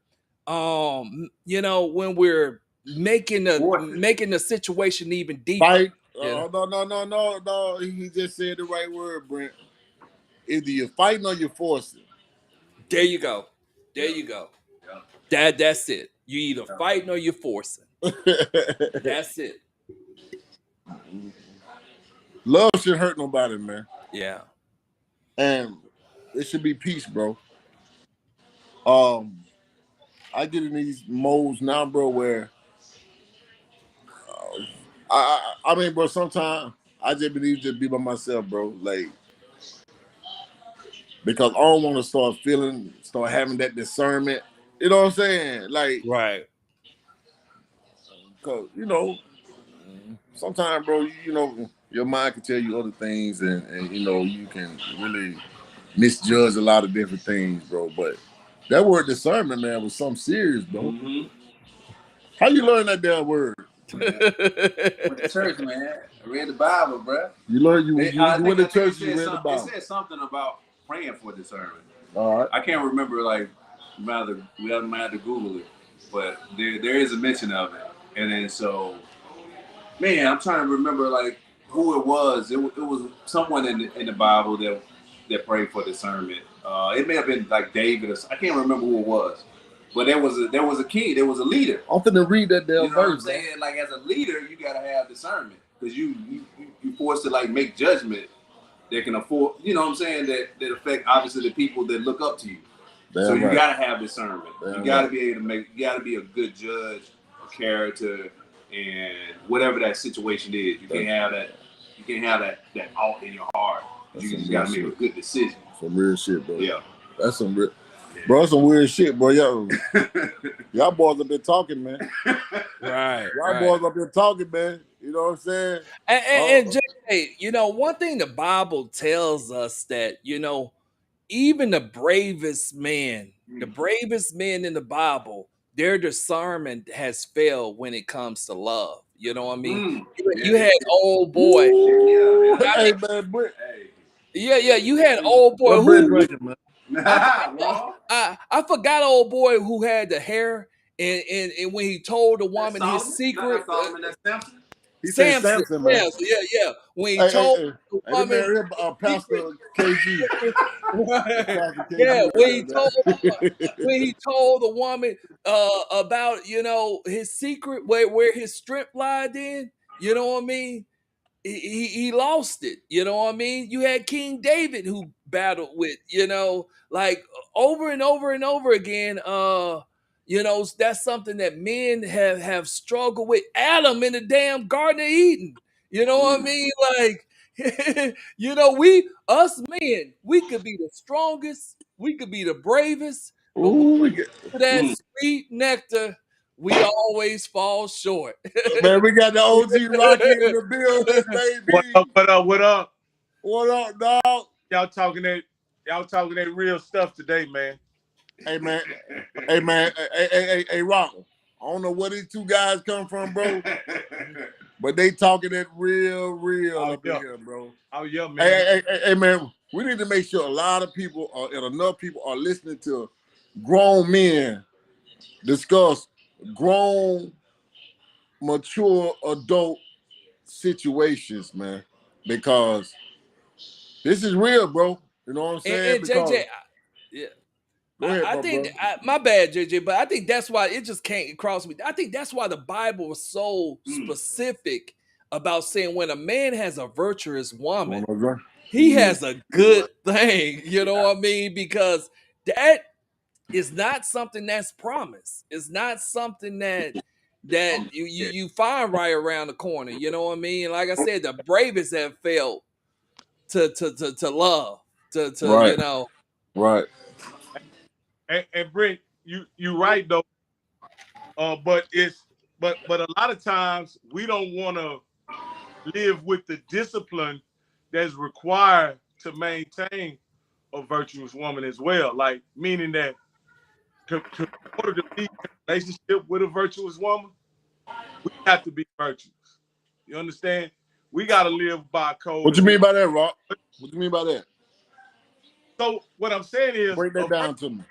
[SPEAKER 4] you know, when we're making the situation even deeper.
[SPEAKER 1] Fight. No. He just said the right word, Brent. Either you're fighting or you're forcing.
[SPEAKER 4] There you go. There you go. That's it. You either fighting or you're forcing. That's it.
[SPEAKER 1] Love shouldn't hurt nobody, man.
[SPEAKER 4] Yeah.
[SPEAKER 1] And it should be peace, bro. I get in these modes now, bro, where I mean, bro, sometimes I just believe to be by myself, bro. Like, because I don't want to start having that discernment. You know what I'm saying? Like,
[SPEAKER 4] right.
[SPEAKER 1] Cause you know, sometimes, bro, you know, your mind can tell you other things, and you know, you can really misjudge a lot of different things, bro. But that word discernment, man, was something serious, bro.
[SPEAKER 2] Mm-hmm.
[SPEAKER 1] How you learn that damn word?
[SPEAKER 2] Went to church, man. I read the Bible, bro.
[SPEAKER 1] You went to church, you read the Bible.
[SPEAKER 2] It said something about praying for discernment.
[SPEAKER 1] All right.
[SPEAKER 2] I can't remember, like, we might have to Google it, but there is a mention of it. And then so, man, I'm trying to remember, like, who it was. It was someone in the Bible that prayed for discernment. It may have been like David, or I can't remember who it was. But there was a king, there was a leader.
[SPEAKER 1] I'm finna read that damn
[SPEAKER 2] verse. You know what I'm saying? Like, as a leader, you gotta have discernment, because you forced to, like, make judgment that can afford, you know what I'm saying, that affect obviously the people that look up to you. So you gotta have discernment. You gotta be able to you gotta be a good judge of character and whatever that situation is. You can't have that out in your heart. You just gotta make a good decision.
[SPEAKER 1] Some real shit, bro.
[SPEAKER 2] Yeah.
[SPEAKER 1] That's some real. Bro, that's some weird shit, bro. Y'all boys up there talking, man.
[SPEAKER 4] Right.
[SPEAKER 1] Y'all boys up there talking, man. You know what I'm saying?
[SPEAKER 4] And Jay, you know, one thing the Bible tells us that, you know, even the bravest men in the Bible, their discernment has failed when it comes to love. You know what I mean? You had old boy.
[SPEAKER 1] Hey, man, Brent.
[SPEAKER 4] Yeah, you had old boy who. I forgot old boy who had the hair, and when he told the woman his secret.
[SPEAKER 1] He said Samson, man.
[SPEAKER 4] Yeah. When he told the woman,
[SPEAKER 1] Pastor KG.
[SPEAKER 4] Yeah, when he told the woman about, you know, his secret, where his strength lied in, you know what I mean? He lost it, you know what I mean? You had King David who battled with, you know, like over and over and over again. You know, that's something that men have struggled with. Adam in the damn Garden of Eden, you know what I mean? Like, you know, us men, we could be the strongest, we could be the bravest, but we get that sweet nectar we always fall short.
[SPEAKER 1] Man, we got the OG Rocky in the building, baby.
[SPEAKER 3] What up? What up? What up?
[SPEAKER 1] What up, dog?
[SPEAKER 3] Y'all talking that real stuff today, man.
[SPEAKER 1] Hey, man. Hey, man. Hey, Rock. I don't know where these two guys come from, bro. But they talking that real up in here, bro.
[SPEAKER 3] Oh, yeah, man.
[SPEAKER 1] Hey, man. We need to make sure a lot of people and enough people are listening to grown men discuss grown, mature adult situations, man. Because this is real, bro. You know what I'm saying?
[SPEAKER 4] And JJ, yeah.
[SPEAKER 1] Go ahead,
[SPEAKER 4] I think my bad, JJ, but I think that's why it just can't cross me. I think that's why the Bible was so specific about saying when a man has a virtuous woman, he has a good thing. You know what I mean? Because that is not something that's promised. It's not something that you find right around the corner. You know what I mean? Like I said, the bravest have failed to love, to
[SPEAKER 1] right.
[SPEAKER 4] you know.
[SPEAKER 1] Right.
[SPEAKER 3] And Brent, you right though. But a lot of times we don't want to live with the discipline that's required to maintain a virtuous woman as well. Like meaning that in order to be in a relationship with a virtuous woman, we have to be virtuous. You understand? We got to live by code.
[SPEAKER 1] What you mean by that, Rock? What you mean by that?
[SPEAKER 3] So what I'm saying is,
[SPEAKER 1] break that down to me.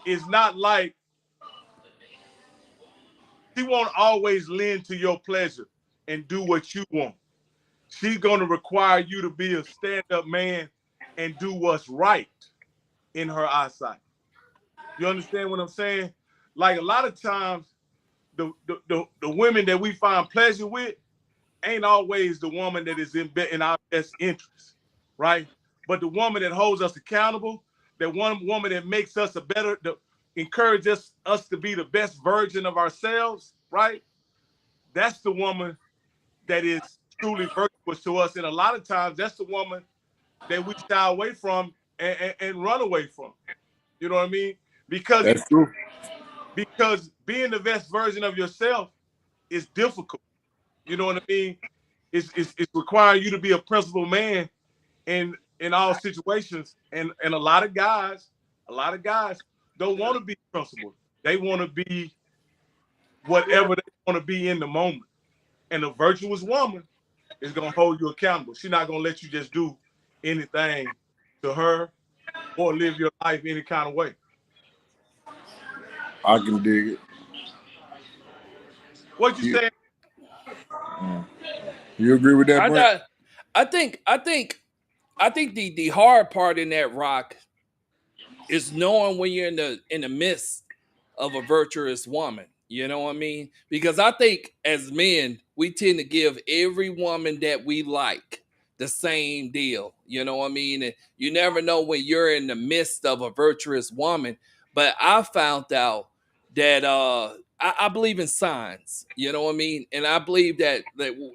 [SPEAKER 3] It's not like she won't always lend to your pleasure and do what you want. She's going to require you to be a stand-up man and do what's right in her eyesight. You understand what I'm saying? Like a lot of times, the women that we find pleasure with ain't always the woman that is in our best interest, right? But the woman that holds us accountable, that one woman that makes us encourages us to be the best version of ourselves, right? That's the woman that is truly virtuous to us. And a lot of times, that's the woman that we shy away from and run away from. You know what I mean?
[SPEAKER 1] That's true.
[SPEAKER 3] Because being the best version of yourself is difficult. You know what I mean? It's requiring you to be a principled man in all situations. And a lot of guys don't want to be principled. They want to be whatever they want to be in the moment. And a virtuous woman is gonna hold you accountable. She's not gonna let you just do anything to her or live your life any kind of way.
[SPEAKER 1] I can dig it.
[SPEAKER 3] What you saying?
[SPEAKER 1] You agree with that, Brent?
[SPEAKER 4] I think the hard part in that, Rock, is knowing when you're in the midst of a virtuous woman. You know what I mean? Because I think as men, we tend to give every woman that we like the same deal. You know what I mean? And you never know when you're in the midst of a virtuous woman. But I found out that I believe in signs. You know what I mean? And I believe that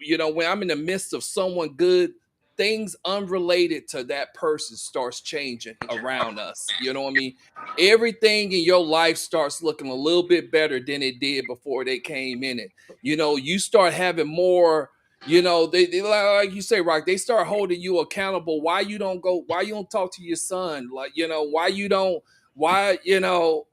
[SPEAKER 4] you know, when I'm in the midst of someone good, things unrelated to that person starts changing around us. You know what I mean? Everything in your life starts looking a little bit better than it did before they came in it. You know, you start having more, you know, they like you say, Rock, they start holding you accountable. Why you don't talk to your son? Like, you know,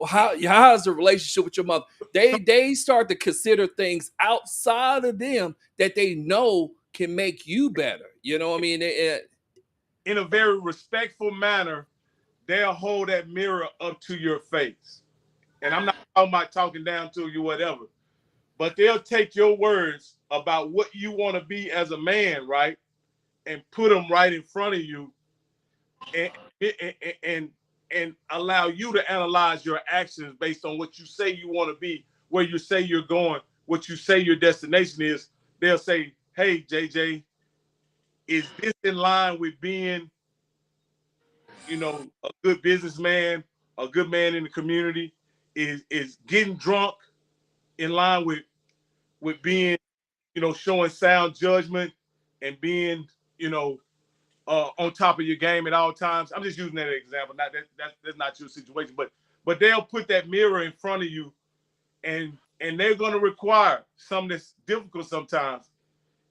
[SPEAKER 4] how's the relationship with your mother? They start to consider things outside of them that they know can make you better. You know what I mean?
[SPEAKER 3] In a very respectful manner, they'll hold that mirror up to your face. And I'm not talking about talking down to you, whatever, but they'll take your words about what you want to be as a man, right? And put them right in front of you and allow you to analyze your actions based on what you say you want to be, where you say you're going, what you say your destination is. They'll say, hey, JJ, is this in line with being, you know, a good businessman, a good man in the community? Is getting drunk in line with being, you know, showing sound judgment and being, you know, on top of your game at all times? I'm just using that example. Not that's not your situation, but they'll put that mirror in front of you and they're going to require something that's difficult sometimes,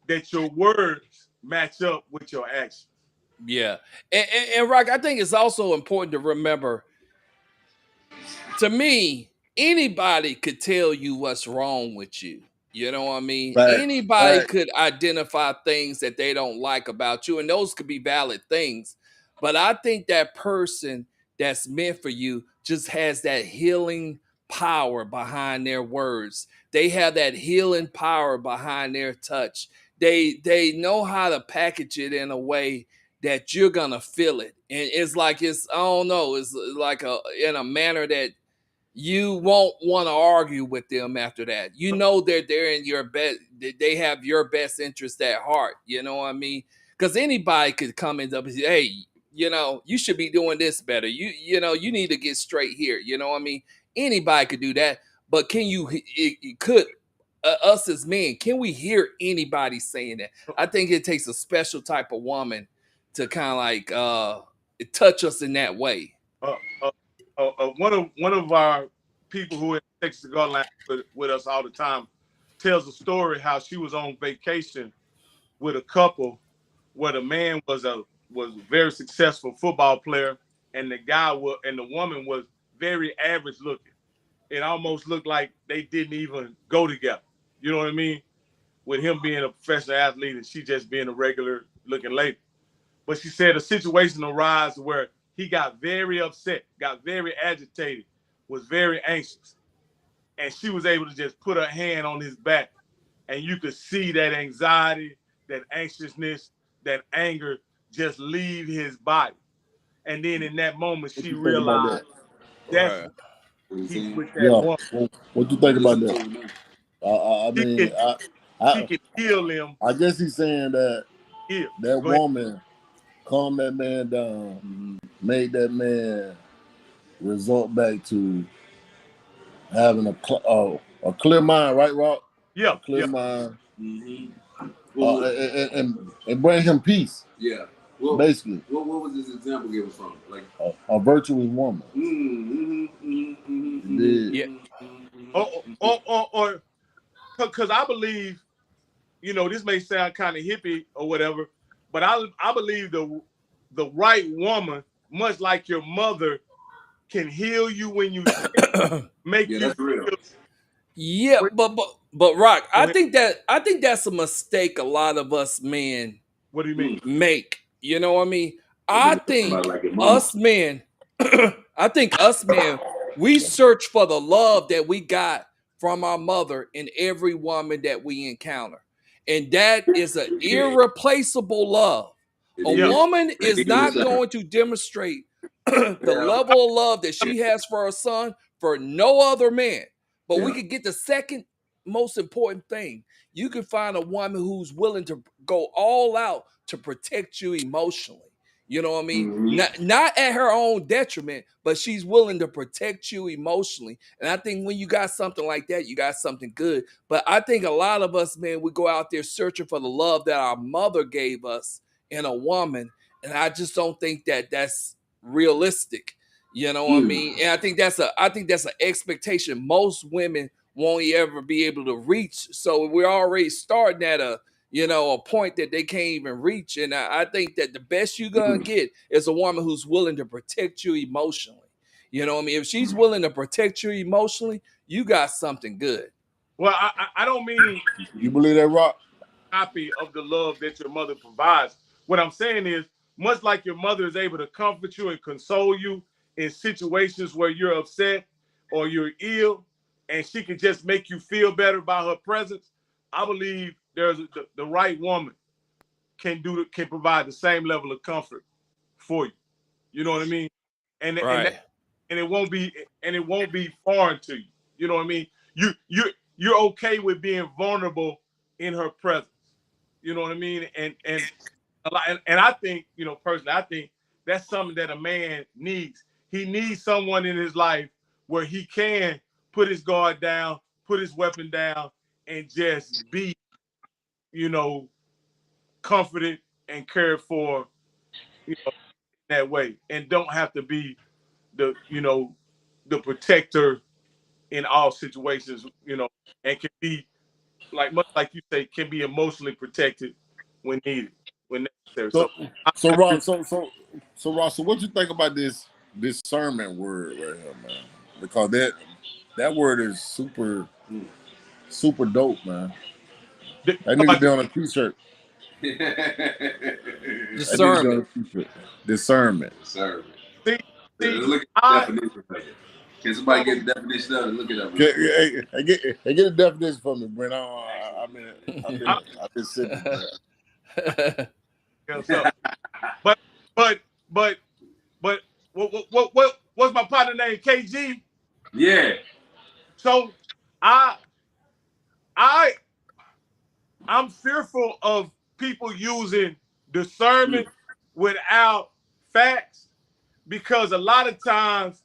[SPEAKER 3] that your words match up with your actions.
[SPEAKER 4] Yeah. And Rock, I think it's also important to remember, to me, anybody could tell you what's wrong with you. You know what I mean?
[SPEAKER 1] Facts.
[SPEAKER 4] Anybody
[SPEAKER 1] Facts.
[SPEAKER 4] could identify things that they don't like about you, and those could be valid things. But I think that person that's meant for you just has that healing power behind their words. They have that healing power behind their touch. They know how to package it in a way that you're gonna feel it. And it's like, it's, I don't know, it's like a in a manner that you won't want to argue with them after that. You know that they're in your best, they have your best interest at heart. You know what I mean? Because anybody could come in and say, hey, you should be doing this better. You need to get straight here. You know what I mean? Anybody could do that. But can you, could us as men, can we hear anybody saying that? I think it takes a special type of woman to kind of like touch us in that way.
[SPEAKER 3] Uh, uh, one of our people who takes the Cigar Lounge with us all the time tells a story how she was on vacation with a couple where the man was a very successful football player, and the woman was very average looking. It almost looked like they didn't even go together. You know what I mean? With him being a professional athlete and she just being a regular looking lady. But she said a situation arose where he got very upset, got very agitated, was very anxious. And she was able to just put her hand on his back. And you could see that anxiety, that anxiousness, that anger just leave his body. And then in that moment,
[SPEAKER 1] What
[SPEAKER 3] she
[SPEAKER 1] you think about that?
[SPEAKER 3] realized that's
[SPEAKER 4] Right.
[SPEAKER 3] he's with that
[SPEAKER 1] Yeah.
[SPEAKER 3] woman.
[SPEAKER 1] What you think about that? I
[SPEAKER 3] She
[SPEAKER 1] mean,
[SPEAKER 3] can she
[SPEAKER 1] I
[SPEAKER 3] can heal him.
[SPEAKER 1] I guess he's saying that
[SPEAKER 3] Heal.
[SPEAKER 1] that
[SPEAKER 3] Go ahead.
[SPEAKER 1] woman calmed that man down, made that man resort back to having a clear mind, right, Rock? A
[SPEAKER 3] Yeah,
[SPEAKER 1] clear
[SPEAKER 3] yeah.
[SPEAKER 1] mind,
[SPEAKER 2] Mm-hmm.
[SPEAKER 1] and bring him peace.
[SPEAKER 2] Yeah. Well,
[SPEAKER 1] basically,
[SPEAKER 2] what was this example given from? Like
[SPEAKER 1] a virtuous woman.
[SPEAKER 4] Yeah.
[SPEAKER 1] Did
[SPEAKER 3] Or because I believe, this may sound kind of hippie or whatever, but I believe the right woman, much like your mother, can heal you when you sin, make
[SPEAKER 2] yeah,
[SPEAKER 3] you
[SPEAKER 2] that's real.
[SPEAKER 3] feel.
[SPEAKER 4] Yeah,
[SPEAKER 3] What,
[SPEAKER 4] but Rock,
[SPEAKER 3] go
[SPEAKER 4] I
[SPEAKER 3] ahead.
[SPEAKER 4] think that's a mistake a lot of us men
[SPEAKER 3] What do you mean?
[SPEAKER 4] make. You know what I mean?
[SPEAKER 2] They
[SPEAKER 4] I
[SPEAKER 2] make it about
[SPEAKER 4] think
[SPEAKER 2] like your mama.
[SPEAKER 4] us men, I think us men, we search for the love that we got from our mother in every woman that we encounter. And that is an
[SPEAKER 2] Yeah,
[SPEAKER 4] irreplaceable love.
[SPEAKER 2] it
[SPEAKER 4] A
[SPEAKER 3] Yeah,
[SPEAKER 2] is.
[SPEAKER 4] woman is not
[SPEAKER 2] 100%.
[SPEAKER 4] going to demonstrate the
[SPEAKER 2] Yeah.
[SPEAKER 4] level of love that she has for her son for no other man. But we
[SPEAKER 2] Yeah.
[SPEAKER 4] could get the second most important thing. You can find a woman who's willing to go all out to protect you emotionally. You know what I mean?
[SPEAKER 2] Mm-hmm.
[SPEAKER 4] Not at her own detriment, but she's willing to protect you emotionally. And I think when you got something like that, you got something good. But I think a lot of us, man, we go out there searching for the love that our mother gave us in a woman. And I just don't think that that's realistic. You know what I
[SPEAKER 2] Mm.
[SPEAKER 4] mean? And I think that's an expectation most women won't ever be able to reach. So we're already starting at a point that they can't even reach. And I think that the best you're gonna
[SPEAKER 2] Mm.
[SPEAKER 4] get is a woman who's willing to protect you emotionally. You know what I mean? If she's willing to protect you emotionally, you got something good.
[SPEAKER 3] well, I don't mean
[SPEAKER 1] you believe that, Rock?
[SPEAKER 3] copy of the love that your mother provides. What I'm saying is, much like your mother is able to comfort you and console you in situations where you're upset or you're ill, and she can just make you feel better by her presence, I believe the right woman can provide the same level of comfort for you. You know what I mean? And that,
[SPEAKER 4] Right.
[SPEAKER 3] and it won't be foreign to you. You know what I mean? You're okay with being vulnerable in her presence. You know what I mean? And I think, personally, I think that's something that a man needs. He needs someone in his life where he can put his guard down, put his weapon down, and just be, you know, comforted and cared for, that way, and don't have to be the, the protector in all situations, you know, and can be much like you say, can be emotionally protected when needed, when necessary.
[SPEAKER 1] So,
[SPEAKER 3] So,
[SPEAKER 1] so
[SPEAKER 3] I agree.
[SPEAKER 1] Ross, so Ross, so what you think about this discernment word right here, man? Because that word is super dope, man. That need to be on a t-shirt. That needs to be on
[SPEAKER 4] Discernment.
[SPEAKER 1] a t-shirt. Discernment.
[SPEAKER 2] Discernment.
[SPEAKER 3] see, see,
[SPEAKER 2] Look at the
[SPEAKER 3] I
[SPEAKER 2] definition of it. Can somebody
[SPEAKER 3] so
[SPEAKER 2] get the definition of it? Look it up.
[SPEAKER 1] Get a definition for me, Brent. I've been sipping, Brent.
[SPEAKER 3] so, but but but but what's my partner name? KG.
[SPEAKER 2] Yeah.
[SPEAKER 3] So I I I'm fearful of people using discernment without facts because a lot of times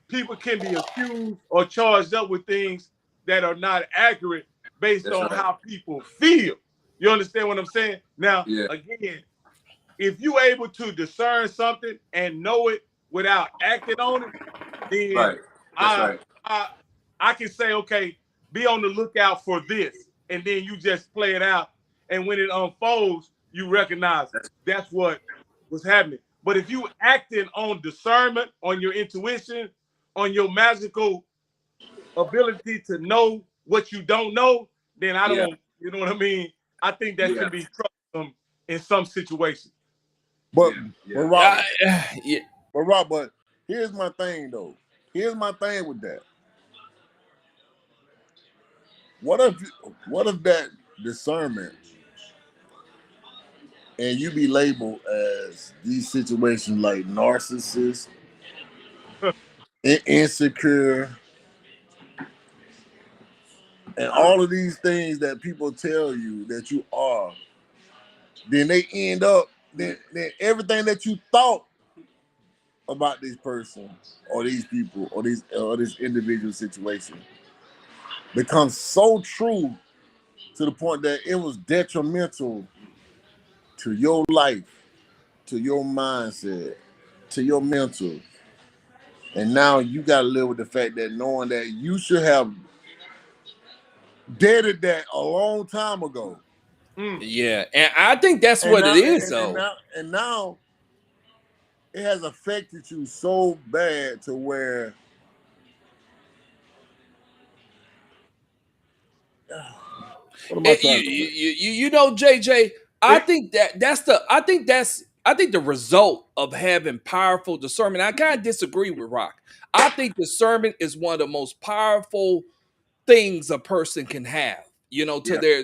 [SPEAKER 3] people can be accused or charged up with things that are not accurate based
[SPEAKER 2] That's
[SPEAKER 3] on
[SPEAKER 2] right.
[SPEAKER 3] how people feel. You understand what I'm saying? Now,
[SPEAKER 2] Yeah.
[SPEAKER 3] again, if you're able to discern something and know it without acting on it, then
[SPEAKER 2] Right. That's
[SPEAKER 3] I
[SPEAKER 2] right.
[SPEAKER 3] I I can say, okay, be on the lookout for this, and then you just play it out. And when it unfolds, you recognize that's what was happening. But if you acting on discernment, on your intuition, on your magical ability to know what you don't know, then I
[SPEAKER 2] Yeah.
[SPEAKER 3] don't, you know what I mean? I think that
[SPEAKER 2] Yeah.
[SPEAKER 3] can be troublesome in some situations.
[SPEAKER 1] But
[SPEAKER 2] Yeah.
[SPEAKER 1] but
[SPEAKER 2] Yeah.
[SPEAKER 1] Rob,
[SPEAKER 4] Yeah.
[SPEAKER 1] but here's my thing though. Here's my thing with that. What if that discernment and you be labeled as these situations like narcissist, insecure, and all of these things that people tell you that you are, then they end up then everything that you thought about this person or these people or this individual situation becomes so true to the point that it was detrimental to your life, to your mindset, to your mental. And now you got to live with the fact that knowing that you should have deaded that a long time ago.
[SPEAKER 3] Mm.
[SPEAKER 4] Yeah. And I think that's
[SPEAKER 1] And
[SPEAKER 4] what it
[SPEAKER 1] now,
[SPEAKER 4] is, though.
[SPEAKER 1] and now it has affected you so bad to where what am I trying to say?
[SPEAKER 4] You know, JJ, I
[SPEAKER 3] It,
[SPEAKER 4] think I think the result of having powerful discernment. I kind of disagree with Rock. I think discernment is one of the most powerful things a person can have, you know, to
[SPEAKER 2] Yeah.
[SPEAKER 4] their,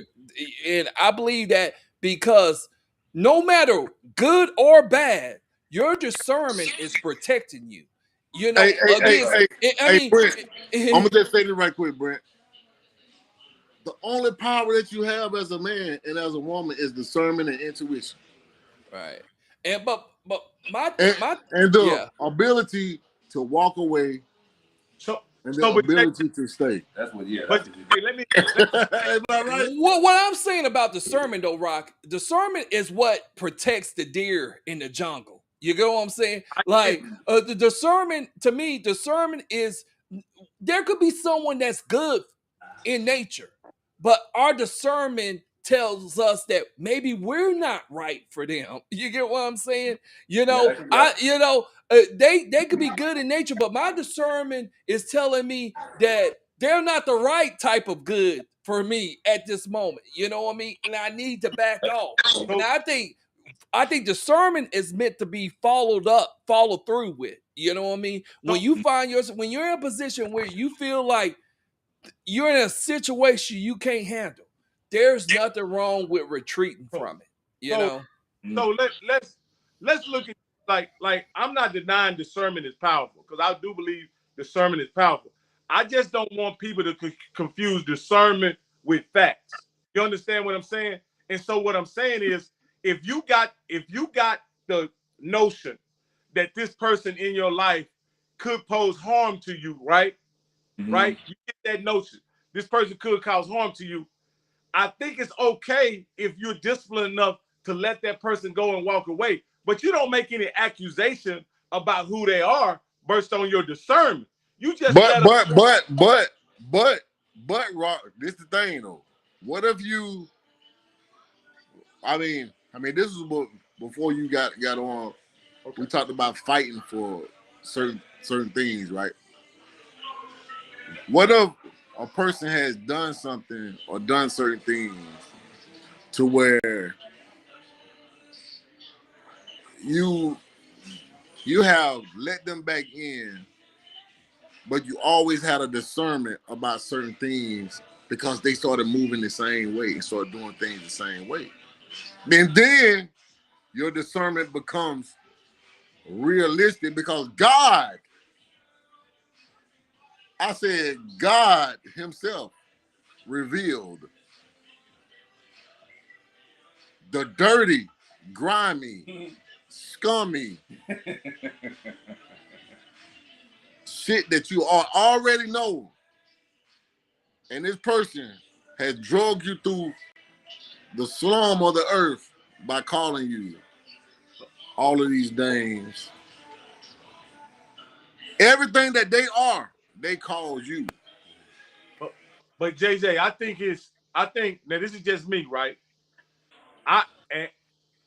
[SPEAKER 4] and I believe that because no matter good or bad, your discernment is protecting you, you
[SPEAKER 1] Hey,
[SPEAKER 4] know,
[SPEAKER 1] hey, hey,
[SPEAKER 4] against,
[SPEAKER 1] hey,
[SPEAKER 4] I
[SPEAKER 1] hey,
[SPEAKER 4] mean,
[SPEAKER 1] Brent. I'm gonna just say this right quick, Brent. The only power that you have as a man and as a woman is discernment and intuition,
[SPEAKER 4] right. And but
[SPEAKER 1] and
[SPEAKER 4] my
[SPEAKER 1] and the
[SPEAKER 4] yeah.
[SPEAKER 1] ability to walk away
[SPEAKER 3] so
[SPEAKER 1] and the
[SPEAKER 3] so
[SPEAKER 1] ability to stay.
[SPEAKER 2] That's what. Yeah. That's
[SPEAKER 3] but
[SPEAKER 2] what you
[SPEAKER 3] hey, let
[SPEAKER 1] Am I right?
[SPEAKER 4] What I'm saying about discernment though, Rock, discernment is what protects the deer in the jungle. You get what I'm saying?
[SPEAKER 3] I get
[SPEAKER 4] Like the discernment to me, discernment is there could be someone that's good in nature, but our discernment tells us that maybe we're not right for them. You get what I'm saying? You know,
[SPEAKER 2] Yeah.
[SPEAKER 4] they could be good in nature, but my discernment is telling me that they're not the right type of good for me at this moment. You know what I mean? And I need to back off. And
[SPEAKER 3] so
[SPEAKER 4] I think discernment is meant to be followed through with. You know what I mean?
[SPEAKER 3] so
[SPEAKER 4] When you're in a position where you feel like you're in a situation you can't handle, there's nothing wrong with retreating
[SPEAKER 3] so
[SPEAKER 4] from it. You
[SPEAKER 3] so
[SPEAKER 4] know?
[SPEAKER 3] so let's look at like I'm not denying discernment is powerful because I do believe discernment is powerful. I just don't want people to confuse discernment with facts. You understand what I'm saying? And so what I'm saying is if you got the notion that this person in your life could pose harm to you, right?
[SPEAKER 2] Mm-hmm.
[SPEAKER 3] Right? You get that notion. This person could cause harm to you. I think it's okay if you're disciplined enough to let that person go and walk away, but you don't make any accusation about who they are based on your discernment. You just
[SPEAKER 1] But
[SPEAKER 3] let them.
[SPEAKER 1] but but but but Rock, this the thing though. What if you? I mean, this is what before you got on.
[SPEAKER 3] Okay.
[SPEAKER 1] We talked about fighting for certain things, right? What if a person has done something or done certain things to where you you have let them back in, but you always had a discernment about certain things because they started moving the same way and started doing things the same way. Then your discernment becomes realistic because God Himself revealed the dirty, grimy, scummy shit that you already know. And this person has drugged you through the slum of the earth by calling you all of these names. Everything that they are, they call you.
[SPEAKER 3] But, but JJ, I think now this is just me, right? I and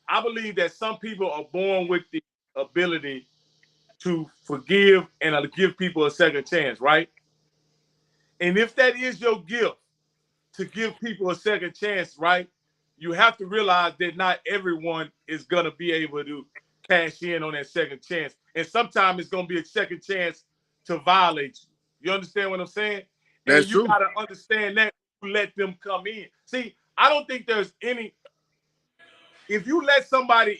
[SPEAKER 3] I believe that some people are born with the ability to forgive and to give people a second chance, right? And if that is your gift to give people a second chance, right? You have to realize that not everyone is gonna be able to cash in on that second chance. And sometimes it's gonna be a second chance to violate you. You understand what I'm saying? And
[SPEAKER 1] That's
[SPEAKER 3] you
[SPEAKER 1] true.
[SPEAKER 3] gotta understand that you let them come in. See, I don't think there's any if you let somebody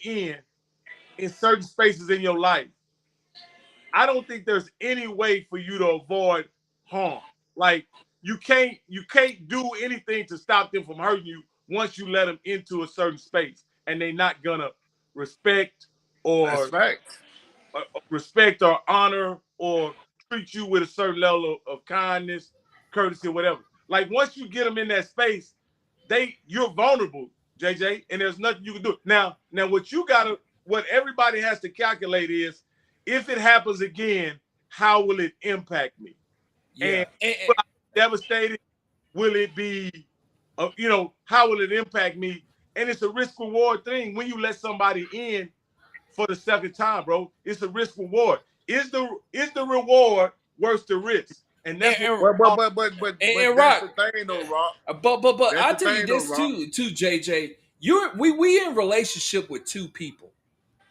[SPEAKER 3] in certain spaces in your life, I don't think there's any way for you to avoid harm. Like you can't do anything to stop them from hurting you once you let them into a certain space, and they're not gonna respect
[SPEAKER 1] That's
[SPEAKER 3] or
[SPEAKER 1] facts.
[SPEAKER 3] respect or honor or treat you with a certain level of kindness, courtesy, or whatever. Like once you get them in that space, you're vulnerable, JJ, and there's nothing you can do. Now what everybody has to calculate is if it happens again, how will it impact me? And
[SPEAKER 4] Yeah.
[SPEAKER 3] will I be devastated? Will it be, how will it impact me? And it's a risk reward thing when you let somebody in for the second time, bro. It's a risk reward. Is the reward worth the risk? And that's what
[SPEAKER 4] And,
[SPEAKER 1] But
[SPEAKER 3] we
[SPEAKER 1] but
[SPEAKER 3] all
[SPEAKER 1] but but but but
[SPEAKER 4] and
[SPEAKER 1] that's
[SPEAKER 4] Rock,
[SPEAKER 1] the thing though, Rock.
[SPEAKER 4] but
[SPEAKER 1] That's
[SPEAKER 4] I
[SPEAKER 1] the
[SPEAKER 4] tell you
[SPEAKER 1] thing though,
[SPEAKER 4] this
[SPEAKER 1] Rock.
[SPEAKER 4] too, JJ. We in relationship with two people.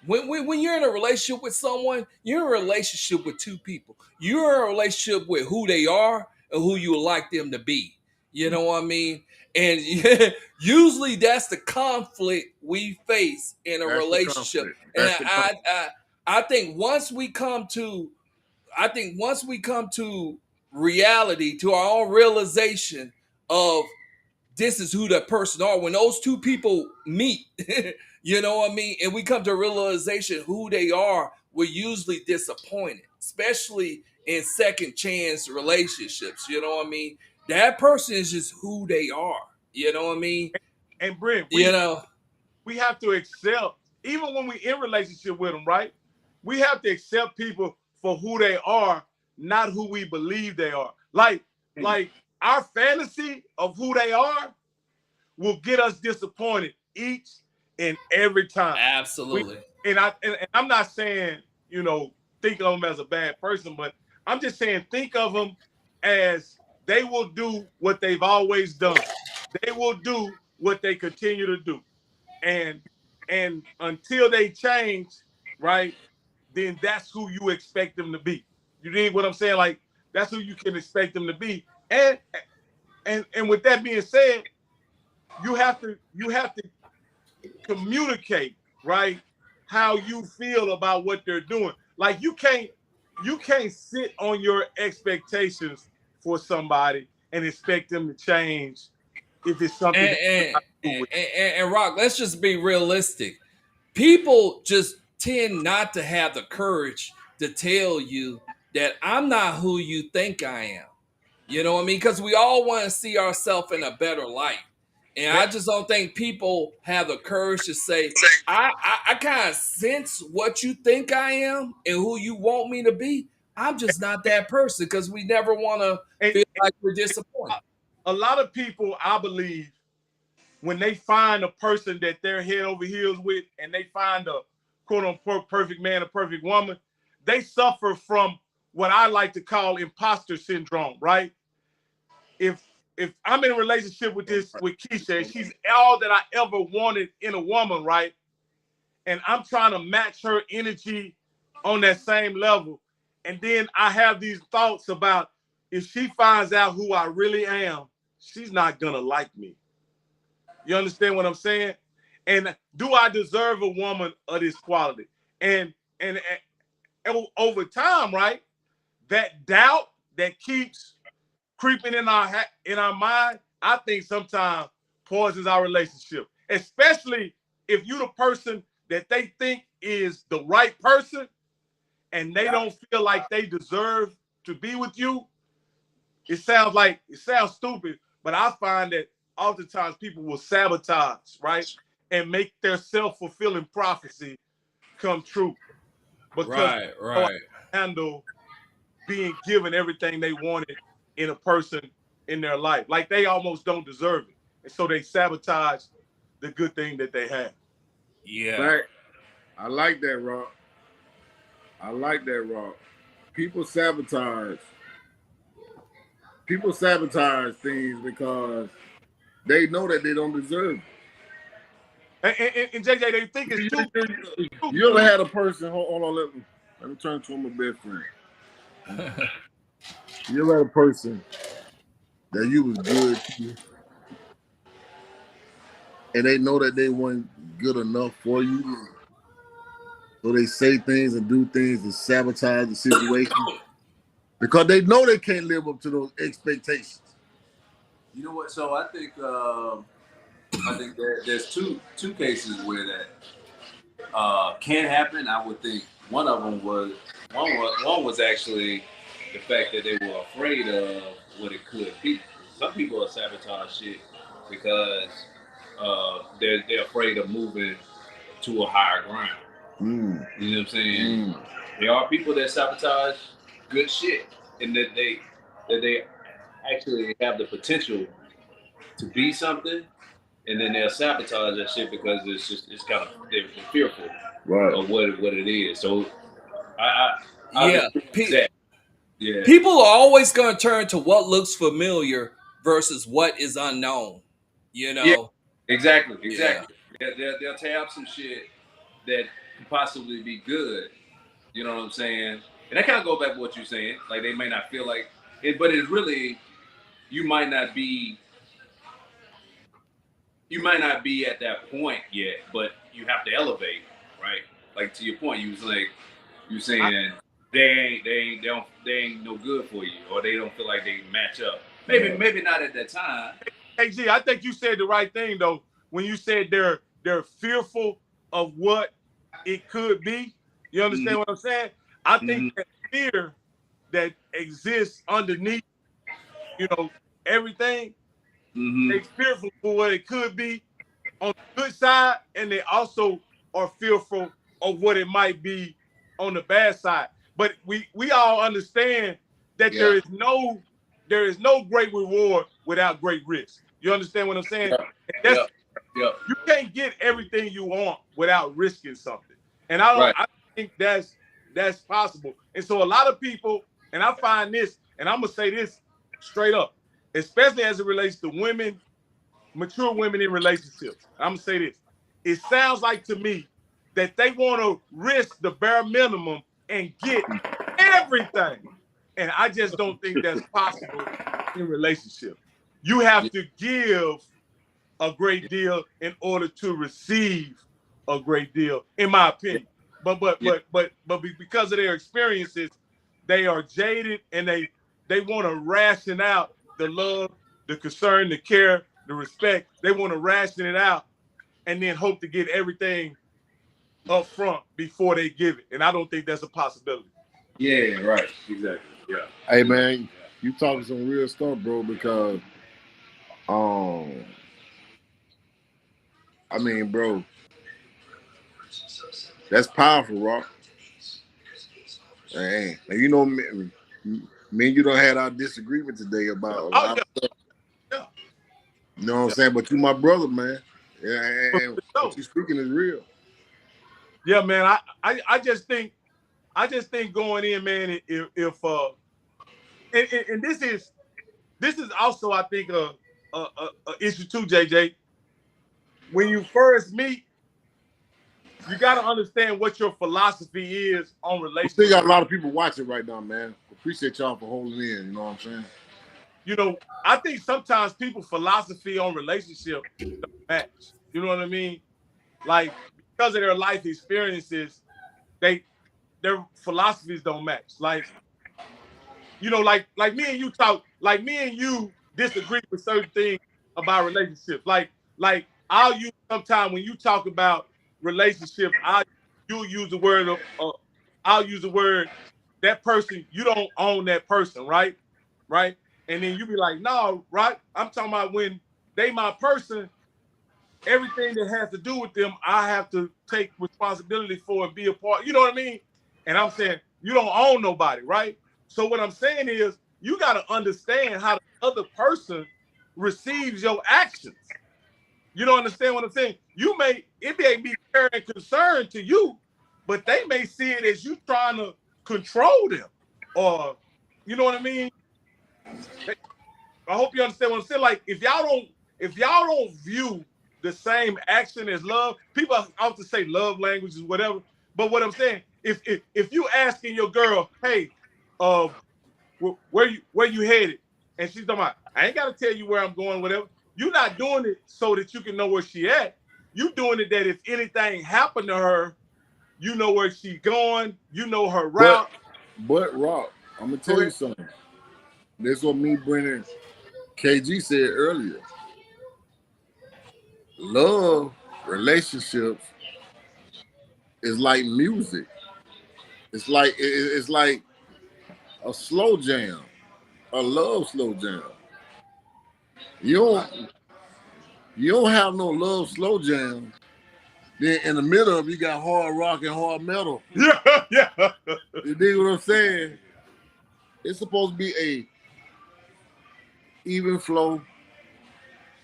[SPEAKER 4] When you're in a relationship with someone, you're in a relationship with two people. You're in a relationship with who they are and who you would like them to be. You know what I mean? And usually that's the conflict we face in a
[SPEAKER 1] That's the
[SPEAKER 4] relationship.
[SPEAKER 1] conflict.
[SPEAKER 4] And
[SPEAKER 1] That's the conflict.
[SPEAKER 4] I think once we come to reality, to our own realization of this is who that person are. When those two people meet, you know what I mean, and we come to a realization who they are, we're usually disappointed, especially in second chance relationships. You know what I mean? That person is just who they are. You know what I mean?
[SPEAKER 3] and Brent,
[SPEAKER 4] You
[SPEAKER 3] we
[SPEAKER 4] know,
[SPEAKER 3] we have to accept, even when we in relationship with them, right? We have to accept people for who they are, not who we believe they are. Like our fantasy of who they are will get us disappointed each and every time. We
[SPEAKER 4] absolutely.
[SPEAKER 3] and I'm not saying, think of them as a bad person, but I'm just saying think of them as they will do what they've always done. They will do what they continue to do. And until they change, right, then that's who you expect them to be. You dig what I'm saying? Like that's who you can expect them to be. And with that being said, you have to communicate, right, how you feel about what they're doing. Like you can't sit on your expectations for somebody and expect them to change if it's something
[SPEAKER 4] And
[SPEAKER 3] that you're
[SPEAKER 4] and,
[SPEAKER 3] not cool with.
[SPEAKER 4] and Rock, let's just be realistic. People just tend not to have the courage to tell you that I'm not who you think I am. You know what I mean? Because we all want to see ourselves in a better light. And I
[SPEAKER 3] That
[SPEAKER 4] just don't think people have the courage to say, I kind of sense what you think I am and who you want me to be, I'm just not that person because we never want to feel like we're disappointed.
[SPEAKER 3] A lot of people, I believe, when they find a person that they're head over heels with and they find a quote unquote perfect man, a perfect woman, they suffer from what I like to call imposter syndrome, right? If I'm in a relationship with Keisha and she's all that I ever wanted in a woman, right? And I'm trying to match her energy on that same level. And then I have these thoughts about if she finds out who I really am, she's not gonna like me. You understand what I'm saying? And do I deserve a woman of this quality? And over time, right? That doubt that keeps creeping in our mind, I think sometimes poisons our relationship. Especially if you're the person that they think is the right person and they don't feel like they deserve to be with you. It sounds stupid, but I find that oftentimes people will sabotage, right? And make their self-fulfilling prophecy come true because
[SPEAKER 4] Right,
[SPEAKER 3] they know how
[SPEAKER 4] right.
[SPEAKER 3] to handle being given everything they wanted in a person in their life. Like they almost don't deserve it. And so they sabotage the good thing that they have.
[SPEAKER 4] Yeah.
[SPEAKER 1] Right. I like that, Rock. I like that, Rock. People sabotage. People sabotage things because they know that they don't deserve
[SPEAKER 3] And JJ, they think it's too.
[SPEAKER 1] it. You ever had a person? Hold on, let me turn to my best friend. You ever had a person that you was good to, and they know that they weren't good enough for you, so they say things and do things to sabotage the situation because they know they can't live up to those expectations.
[SPEAKER 2] You know what? So I think there's two cases where that can happen. I would think one of them was one was actually the fact that they were afraid of what it could be. Some people will sabotage shit because they're afraid of moving to a higher ground. You know what I'm saying? There are people that sabotage good shit, and that they actually have the potential to be something, and then they'll sabotage that shit because it's kind of they're fearful of what it is. So I
[SPEAKER 4] Yeah.
[SPEAKER 2] agree with that. Yeah,
[SPEAKER 4] People are always going to turn to what looks familiar versus what is unknown. You
[SPEAKER 2] yeah,
[SPEAKER 4] know?
[SPEAKER 2] exactly.
[SPEAKER 4] Yeah.
[SPEAKER 2] They'll tab some shit that could possibly be good. You know what I'm saying? And that kind of go back to what you're saying. Like they may not feel like it, but it's really you might not be at that point yet, but you have to elevate, right? Like to your point, you was like you
[SPEAKER 3] I,
[SPEAKER 2] saying they ain't no good for you, or they don't feel like they match up. Maybe not at that time.
[SPEAKER 3] hey G, I think you said the right thing though when you said they're fearful of what it could be. You
[SPEAKER 2] Mm-hmm.
[SPEAKER 3] understand what I'm saying? I think
[SPEAKER 2] Mm-hmm.
[SPEAKER 3] that fear that exists underneath, you know, everything,
[SPEAKER 2] Mm-hmm.
[SPEAKER 3] they fearful for what it could be on the good side, and they also are fearful of what it might be on the bad side. But we all understand that
[SPEAKER 2] Yeah.
[SPEAKER 3] there is no great reward without great risk. You understand what I'm saying?
[SPEAKER 2] Yeah.
[SPEAKER 3] And
[SPEAKER 2] Yeah.
[SPEAKER 3] that's
[SPEAKER 2] Yeah.
[SPEAKER 3] you can't get everything you want without risking something. And
[SPEAKER 2] Right.
[SPEAKER 3] I think that's possible. And so a lot of people, and I find this, and I'm gonna say this straight up, especially as it relates to women, mature women in relationships. I'm gonna say this. It sounds like to me that they want to risk the bare minimum and get everything. And I just don't think that's possible in relationships. You have
[SPEAKER 2] Yeah.
[SPEAKER 3] to give a great deal in order to receive a great deal, in my opinion.
[SPEAKER 2] Yeah.
[SPEAKER 3] But because of their experiences, they are jaded and they want to ration out the love, the concern, the care, the respect. They want to ration it out and then hope to get everything up front before they give it. And I don't think that's a possibility.
[SPEAKER 2] Yeah. Right. Exactly. Yeah.
[SPEAKER 1] Hey man, you talking some real stuff, bro. Because um, I mean, bro, that's powerful, Rock. Hey, and you know, me and you don't had our disagreement today about a
[SPEAKER 3] Oh
[SPEAKER 1] lot
[SPEAKER 3] yeah,
[SPEAKER 1] of stuff.
[SPEAKER 3] yeah,
[SPEAKER 1] You know what I'm
[SPEAKER 3] yeah.
[SPEAKER 1] saying? But you my brother, man. Yeah, and what
[SPEAKER 3] So,
[SPEAKER 1] you speaking is real.
[SPEAKER 3] yeah, man. I just think going in, man. If and this is also I think a issue too, JJ. When you first meet, you got to understand what your philosophy is on
[SPEAKER 1] We still
[SPEAKER 3] relationships.
[SPEAKER 1] got a lot of people watching right now, man. Appreciate y'all for holding in. You know what I'm saying?
[SPEAKER 3] You know, I think sometimes people's philosophy on relationship don't match. You know what I mean? Like because of their life experiences, they their philosophies don't match. Like me and you talk, like me and you disagree with certain things about relationships. Like I'll use sometimes when you talk about relationships, you'll use the word I'll use the word that person, you don't own that person, right? Right? And then you be like, no, right? I'm talking about when they my person, everything that has to do with them, I have to take responsibility for and be a part. You know what I mean? And I'm saying you don't own nobody, right? So what I'm saying is you got to understand how the other person receives your actions. You don't understand what I'm saying? It may be care and concern to you, but they may see it as you trying to control them, or you know what I mean? I hope you understand what I'm saying. Like if y'all don't view the same action as love, people often say love languages, whatever. But what I'm saying, if you asking your girl, hey, uh, where you headed, and she's talking about, I ain't got to tell you where I'm going, whatever. You're not doing it so that you can know where she at. You doing it that if anything happened to her, you know where she's going, you know her
[SPEAKER 1] But
[SPEAKER 3] route.
[SPEAKER 1] Rock, I'm gonna
[SPEAKER 3] Go
[SPEAKER 1] tell you
[SPEAKER 3] ahead.
[SPEAKER 1] something. This is what me, Brennan, KG said earlier. Love relationships is like music. It's like a slow jam, a love slow jam. You don't you don't have no love slow jam. Then in the middle of it, you got hard rock and hard metal.
[SPEAKER 3] Yeah, yeah.
[SPEAKER 1] You dig what I'm saying? It's supposed to be a even flow,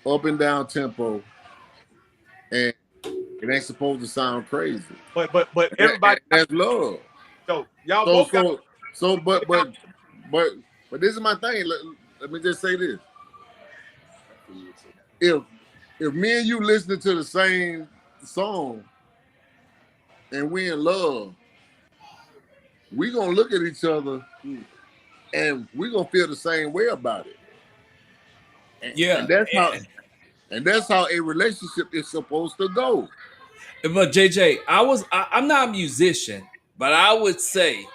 [SPEAKER 1] up and down tempo, and it ain't supposed to sound crazy.
[SPEAKER 3] But
[SPEAKER 1] And
[SPEAKER 3] everybody,
[SPEAKER 1] that's love.
[SPEAKER 3] y'all
[SPEAKER 1] So
[SPEAKER 3] both got
[SPEAKER 1] so so but but this is my thing. Let me just say this. If me and you listening to the same song and we in love, we gonna look at each other and we gonna feel the same way about it.
[SPEAKER 4] Yeah.
[SPEAKER 1] And that's how a relationship is supposed to go.
[SPEAKER 4] But JJ, I'm not a musician, but I would say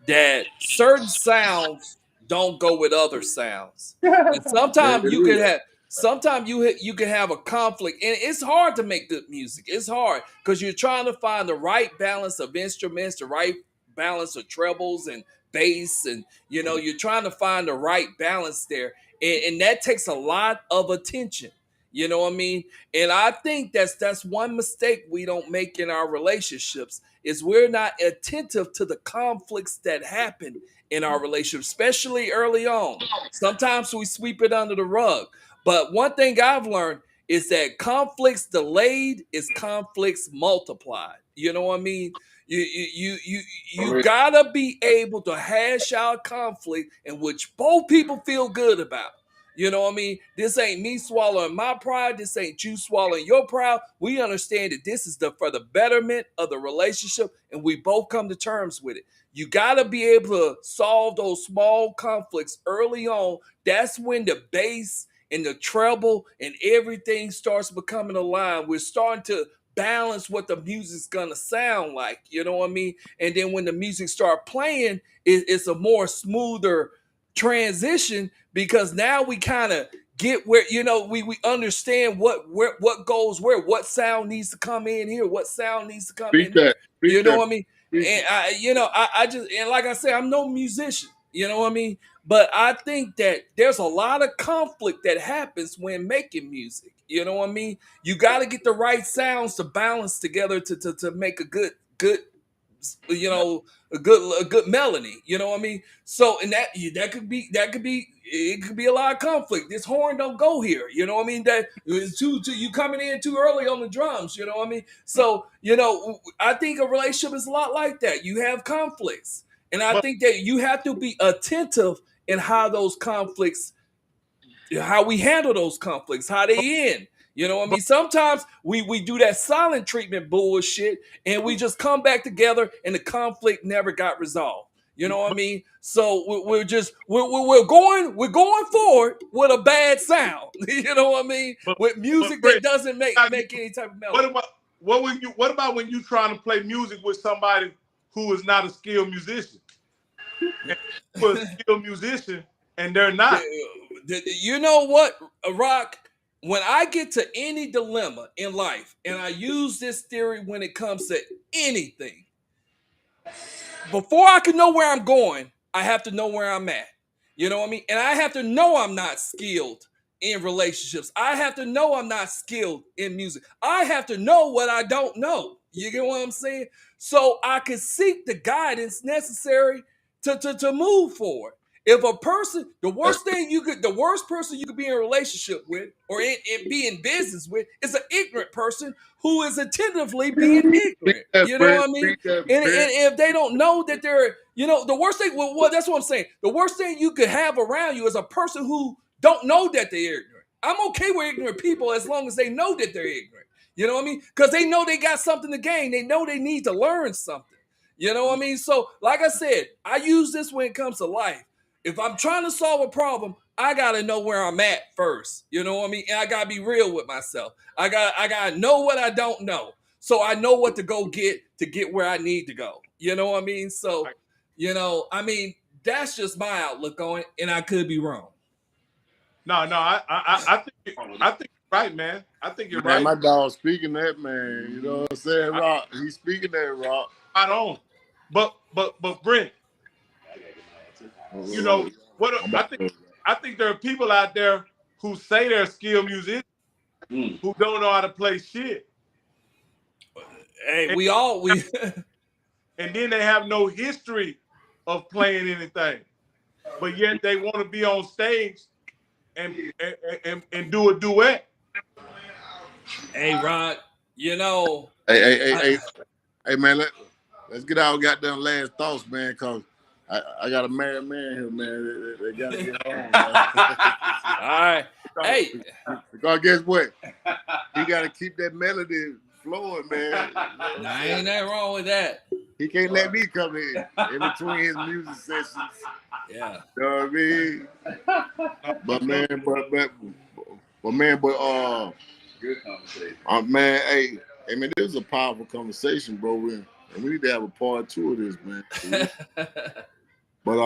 [SPEAKER 4] that certain sounds don't go with other sounds, and
[SPEAKER 1] There it is.
[SPEAKER 4] sometimes you can have a conflict, and it's hard to make good music. It's hard because you're trying to find the right balance of instruments, the right balance of trebles and bass, and you're trying to find the right balance there, and that takes a lot of attention. You know what I mean? And I think that's one mistake we don't make in our relationships is we're not attentive to the conflicts that happen in our relationship, especially early on. Sometimes we sweep it under the rug. But one thing I've learned is that conflicts delayed is conflicts multiplied. You know what I mean? You gotta be able to hash out conflict in which both people feel good about. You know what I mean? This ain't me swallowing my pride. This ain't you swallowing your pride. We understand that this is for the betterment of the relationship, and we both come to terms with it. You got to be able to solve those small conflicts early on. That's when the bass and the treble and everything starts becoming aligned. We're starting to balance what the music's gonna sound like. You know what I mean? And then when the music start playing, it's a more smoother transition because now we kind of get where we understand what goes where, what sound needs to come in here, what sound needs to come
[SPEAKER 1] Speak
[SPEAKER 4] in there.
[SPEAKER 1] that.
[SPEAKER 4] You
[SPEAKER 1] Speak
[SPEAKER 4] know
[SPEAKER 1] that.
[SPEAKER 4] what I mean?
[SPEAKER 1] Speak
[SPEAKER 4] And
[SPEAKER 1] it.
[SPEAKER 4] I just, and like I said, I'm no musician. You know what I mean? But I think that there's a lot of conflict that happens when making music. You know what I mean? You got to get the right sounds to balance together to make a good a good melody. You know what I mean? So, and that could be it could be a lot of conflict. This horn don't go here. You know what I mean? That is too you coming in too early on the drums. You know what I mean? So, I think a relationship is a lot like that. You have conflicts, and I
[SPEAKER 3] But
[SPEAKER 4] think that you have to be attentive in how we handle those conflicts, how they end. You know what I
[SPEAKER 3] but
[SPEAKER 4] mean? Sometimes we do that silent treatment bullshit and we just come back together and the conflict never got resolved. You know what I
[SPEAKER 3] but
[SPEAKER 4] mean? So we're going forward with a bad sound. You know what I mean?
[SPEAKER 3] but
[SPEAKER 4] With
[SPEAKER 3] but
[SPEAKER 4] music
[SPEAKER 3] Brent,
[SPEAKER 4] that doesn't
[SPEAKER 3] how you-
[SPEAKER 4] make any type of
[SPEAKER 3] what
[SPEAKER 4] melody.
[SPEAKER 3] about what when you trying to play music with somebody who is not a skilled musician and you're a skilled musician and they're not?
[SPEAKER 4] You know what, Rock? When I get to any dilemma in life, and I use this theory when it comes to anything, before I can know where I'm going, I have to know where I'm at. You know what I mean? And I have to know I'm not skilled in relationships. I have to know I'm not skilled in music. I have to know what I don't know. You get what I'm saying? So I can seek the guidance necessary to move forward. If a person, the worst person you could be in a relationship with or be in business with is an ignorant person who is attentively being
[SPEAKER 1] Speak
[SPEAKER 4] ignorant.
[SPEAKER 1] that,
[SPEAKER 4] You know
[SPEAKER 1] Brent.
[SPEAKER 4] what I mean?
[SPEAKER 1] Speak that,
[SPEAKER 4] And
[SPEAKER 1] Brent.
[SPEAKER 4] if they don't know that they're, the worst thing, well, that's what I'm saying. The worst thing you could have around you is a person who don't know that they're ignorant. I'm okay with ignorant people as long as they know that they're ignorant. You know what I mean? Because they know they got something to gain. They know they need to learn something. You know what I mean? So, like I said, I use this when it comes to life. If I'm trying to solve a problem, I gotta know where I'm at first. You know what I mean? And I gotta be real with myself. I gotta know what I don't know, so I know what to go get to get where I need to go. You know what I mean? So, I mean, that's just my outlook on it, and I could be wrong.
[SPEAKER 3] No, no, I think you're right, man. I think you're
[SPEAKER 1] Man,
[SPEAKER 3] right.
[SPEAKER 1] my dog speaking that, man. You know what I'm saying,
[SPEAKER 3] I,
[SPEAKER 1] Rock? He's speaking that, Rock.
[SPEAKER 3] I don't. But Brent, you know what?
[SPEAKER 1] I'm about to.
[SPEAKER 3] I think there are people out there who say they're skilled musicians who don't know how to play shit,
[SPEAKER 4] Hey,
[SPEAKER 3] and,
[SPEAKER 4] we
[SPEAKER 3] and then they have no history of playing anything, but yet they want to be on stage and do a duet.
[SPEAKER 4] hey, Rod, you know,
[SPEAKER 1] Hey,
[SPEAKER 4] I,
[SPEAKER 1] hey, man. Let's get our goddamn last thoughts, man, cause I got a married man here, man. They gotta get home,
[SPEAKER 4] all right,
[SPEAKER 1] man.
[SPEAKER 4] hey,
[SPEAKER 1] Because guess what? He gotta keep that melody flowing, man.
[SPEAKER 4] nah, ain't nothing wrong with that.
[SPEAKER 1] He can't let me come in between his music sessions.
[SPEAKER 4] Yeah.
[SPEAKER 1] You know what I mean? But man,
[SPEAKER 2] Good conversation.
[SPEAKER 1] man, hey, man, this is a powerful conversation, bro. And we need to have a part two of this, man. But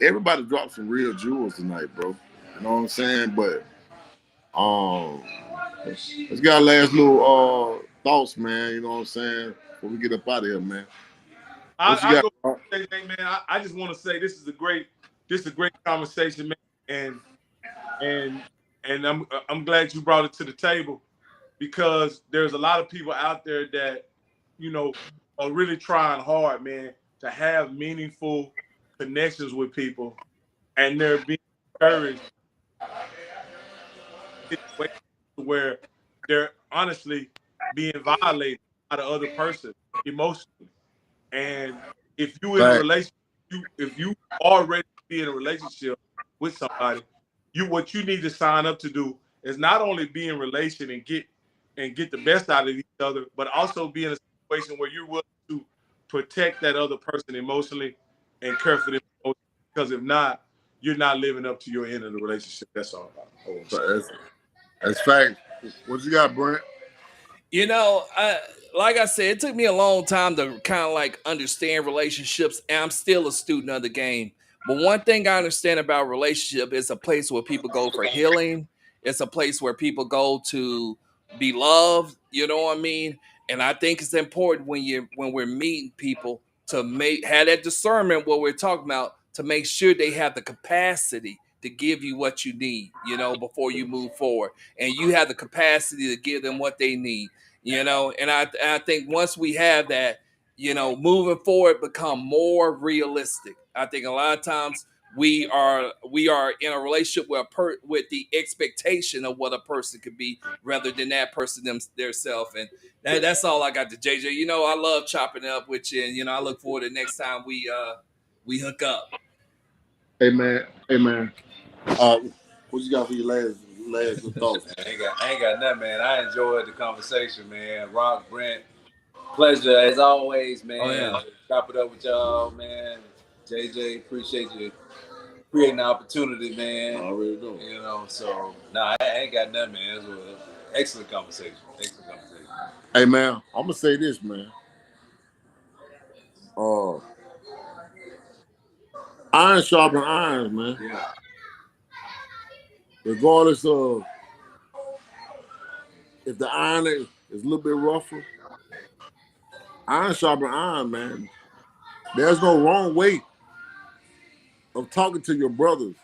[SPEAKER 1] everybody dropped some real jewels tonight, bro. You know what I'm saying? But let's get our last little thoughts, man. You know what I'm saying? Before we get up out of here, man. What you
[SPEAKER 3] I
[SPEAKER 1] got?
[SPEAKER 3] go,
[SPEAKER 1] Bro?
[SPEAKER 3] say, hey, man. I just want to say this is a great conversation, man, and I'm glad you brought it to the table because there's a lot of people out there that are really trying hard, man, to have meaningful connections with people, and they're being encouraged in situations where they're honestly being violated by the other person emotionally. And if you in a
[SPEAKER 1] Fact.
[SPEAKER 3] relationship, if you already be in a relationship with somebody, what you need to sign up to do is not only be in relation and get the best out of each other, but also be in a situation where you're willing to protect that other person emotionally and care for them emotionally. Because if not, you're not living up to your end of the relationship. That's all I'm saying.
[SPEAKER 1] That's fact. What you got, Brent?
[SPEAKER 4] Like I said, it took me a long time to kind of like understand relationships, and I'm still a student of the game. But one thing I understand about relationship is a place where people go for healing. It's a place where people go to be loved. You know what I mean? And I think it's important when we're meeting people to have that discernment what we're talking about to make sure they have the capacity to give you what you need. Before you move forward, and you have the capacity to give them what they need. And I think once we have that, moving forward become more realistic. I think a lot of times we are in a relationship with the expectation of what a person could be rather than that person themselves. And that's all I got to JJ. I love chopping it up with you, and I look forward to next time we hook up.
[SPEAKER 1] Hey man, what you got for your last thoughts?
[SPEAKER 2] I ain't got nothing, man. I enjoyed the conversation, man. Rock, Brent, pleasure as always, man.
[SPEAKER 4] Oh, yeah.
[SPEAKER 2] Chop it up with y'all, man. JJ, appreciate you creating the opportunity, man.
[SPEAKER 1] I already know.
[SPEAKER 2] So I ain't got nothing, man. It was an excellent conversation.
[SPEAKER 1] Hey man, I'm gonna say this, man. Iron sharpen irons, man.
[SPEAKER 2] Yeah.
[SPEAKER 1] Regardless of if the iron is a little bit rougher, iron sharpen iron, man. There's no wrong way of talking to your brothers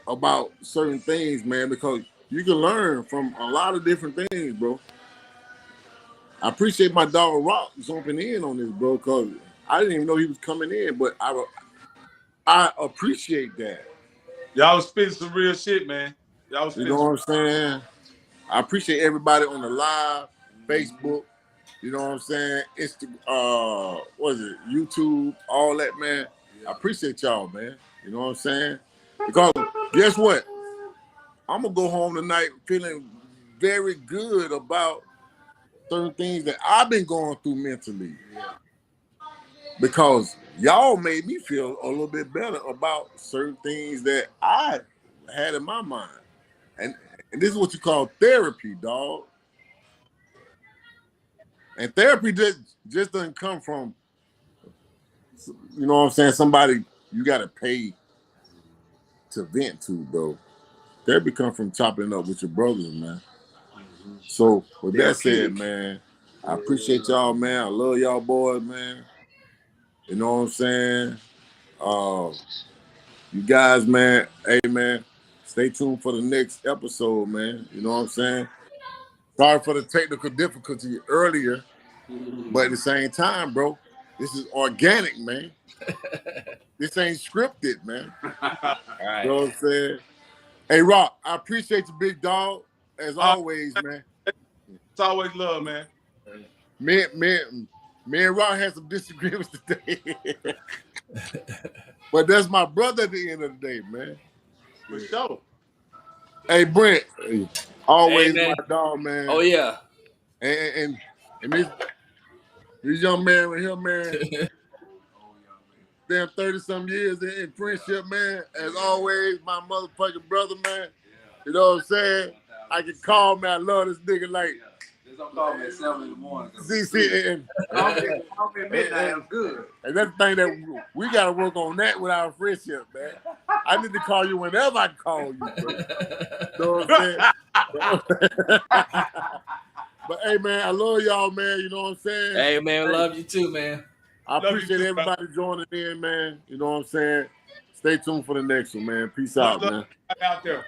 [SPEAKER 1] about certain things, man, because you can learn from a lot of different things, bro. I appreciate my dog Rock jumping in on this, bro, because I didn't even know he was coming in, but I appreciate that.
[SPEAKER 3] Y'all was spitting some real shit, man. Y'all was
[SPEAKER 1] You know what I'm saying? I appreciate everybody on the live, Facebook, you know what I'm saying? What is it? YouTube, all that, man. I appreciate y'all, man. You know what I'm saying? Because guess what? I'm gonna go home tonight feeling very good about certain things that I've been going through mentally. Because y'all made me feel a little bit better about certain things that I had in my mind. And this is what you call therapy, dog. And therapy just doesn't come from, you know what I'm saying, somebody you got to pay to vent to, bro. Therapy come from chopping up with your brothers, man. So with that said, man, I appreciate y'all, man. I love y'all boys, man. You know what I'm saying? You guys, man, hey, man, stay tuned for the next episode, man. You know what I'm saying? Sorry for the technical difficulty earlier, but at the same time, bro, this is organic, man. This ain't scripted, man.
[SPEAKER 4] All right.
[SPEAKER 1] You know what I'm saying? Hey, Rock, I appreciate you, big dog, as always, man.
[SPEAKER 3] It's always love, man.
[SPEAKER 1] Me and Rock had some disagreements today. But that's my brother at the end of the day, man.
[SPEAKER 3] For sure.
[SPEAKER 1] Hey, Brent, always
[SPEAKER 4] Hey,
[SPEAKER 1] my dog, man.
[SPEAKER 4] Oh, yeah.
[SPEAKER 1] And this young man right here, man, damn 30-some years in friendship, man. As always, my motherfucking brother, man. You know what I'm saying? I can call, man. I love this nigga like.
[SPEAKER 2] Just don't call me at 7 in the morning.
[SPEAKER 1] See,
[SPEAKER 2] and midnight, I'm good.
[SPEAKER 1] And that's the thing that we got to work on that with our friendship, man. I need to call you whenever I call you, bro. You know what I'm saying? But hey, man, I love y'all, man. You know what I'm saying?
[SPEAKER 4] Hey, man, love you too, man.
[SPEAKER 1] I appreciate everybody joining in, man. You know what I'm saying? Stay tuned for the next one, man. Peace out, man.
[SPEAKER 3] Out there.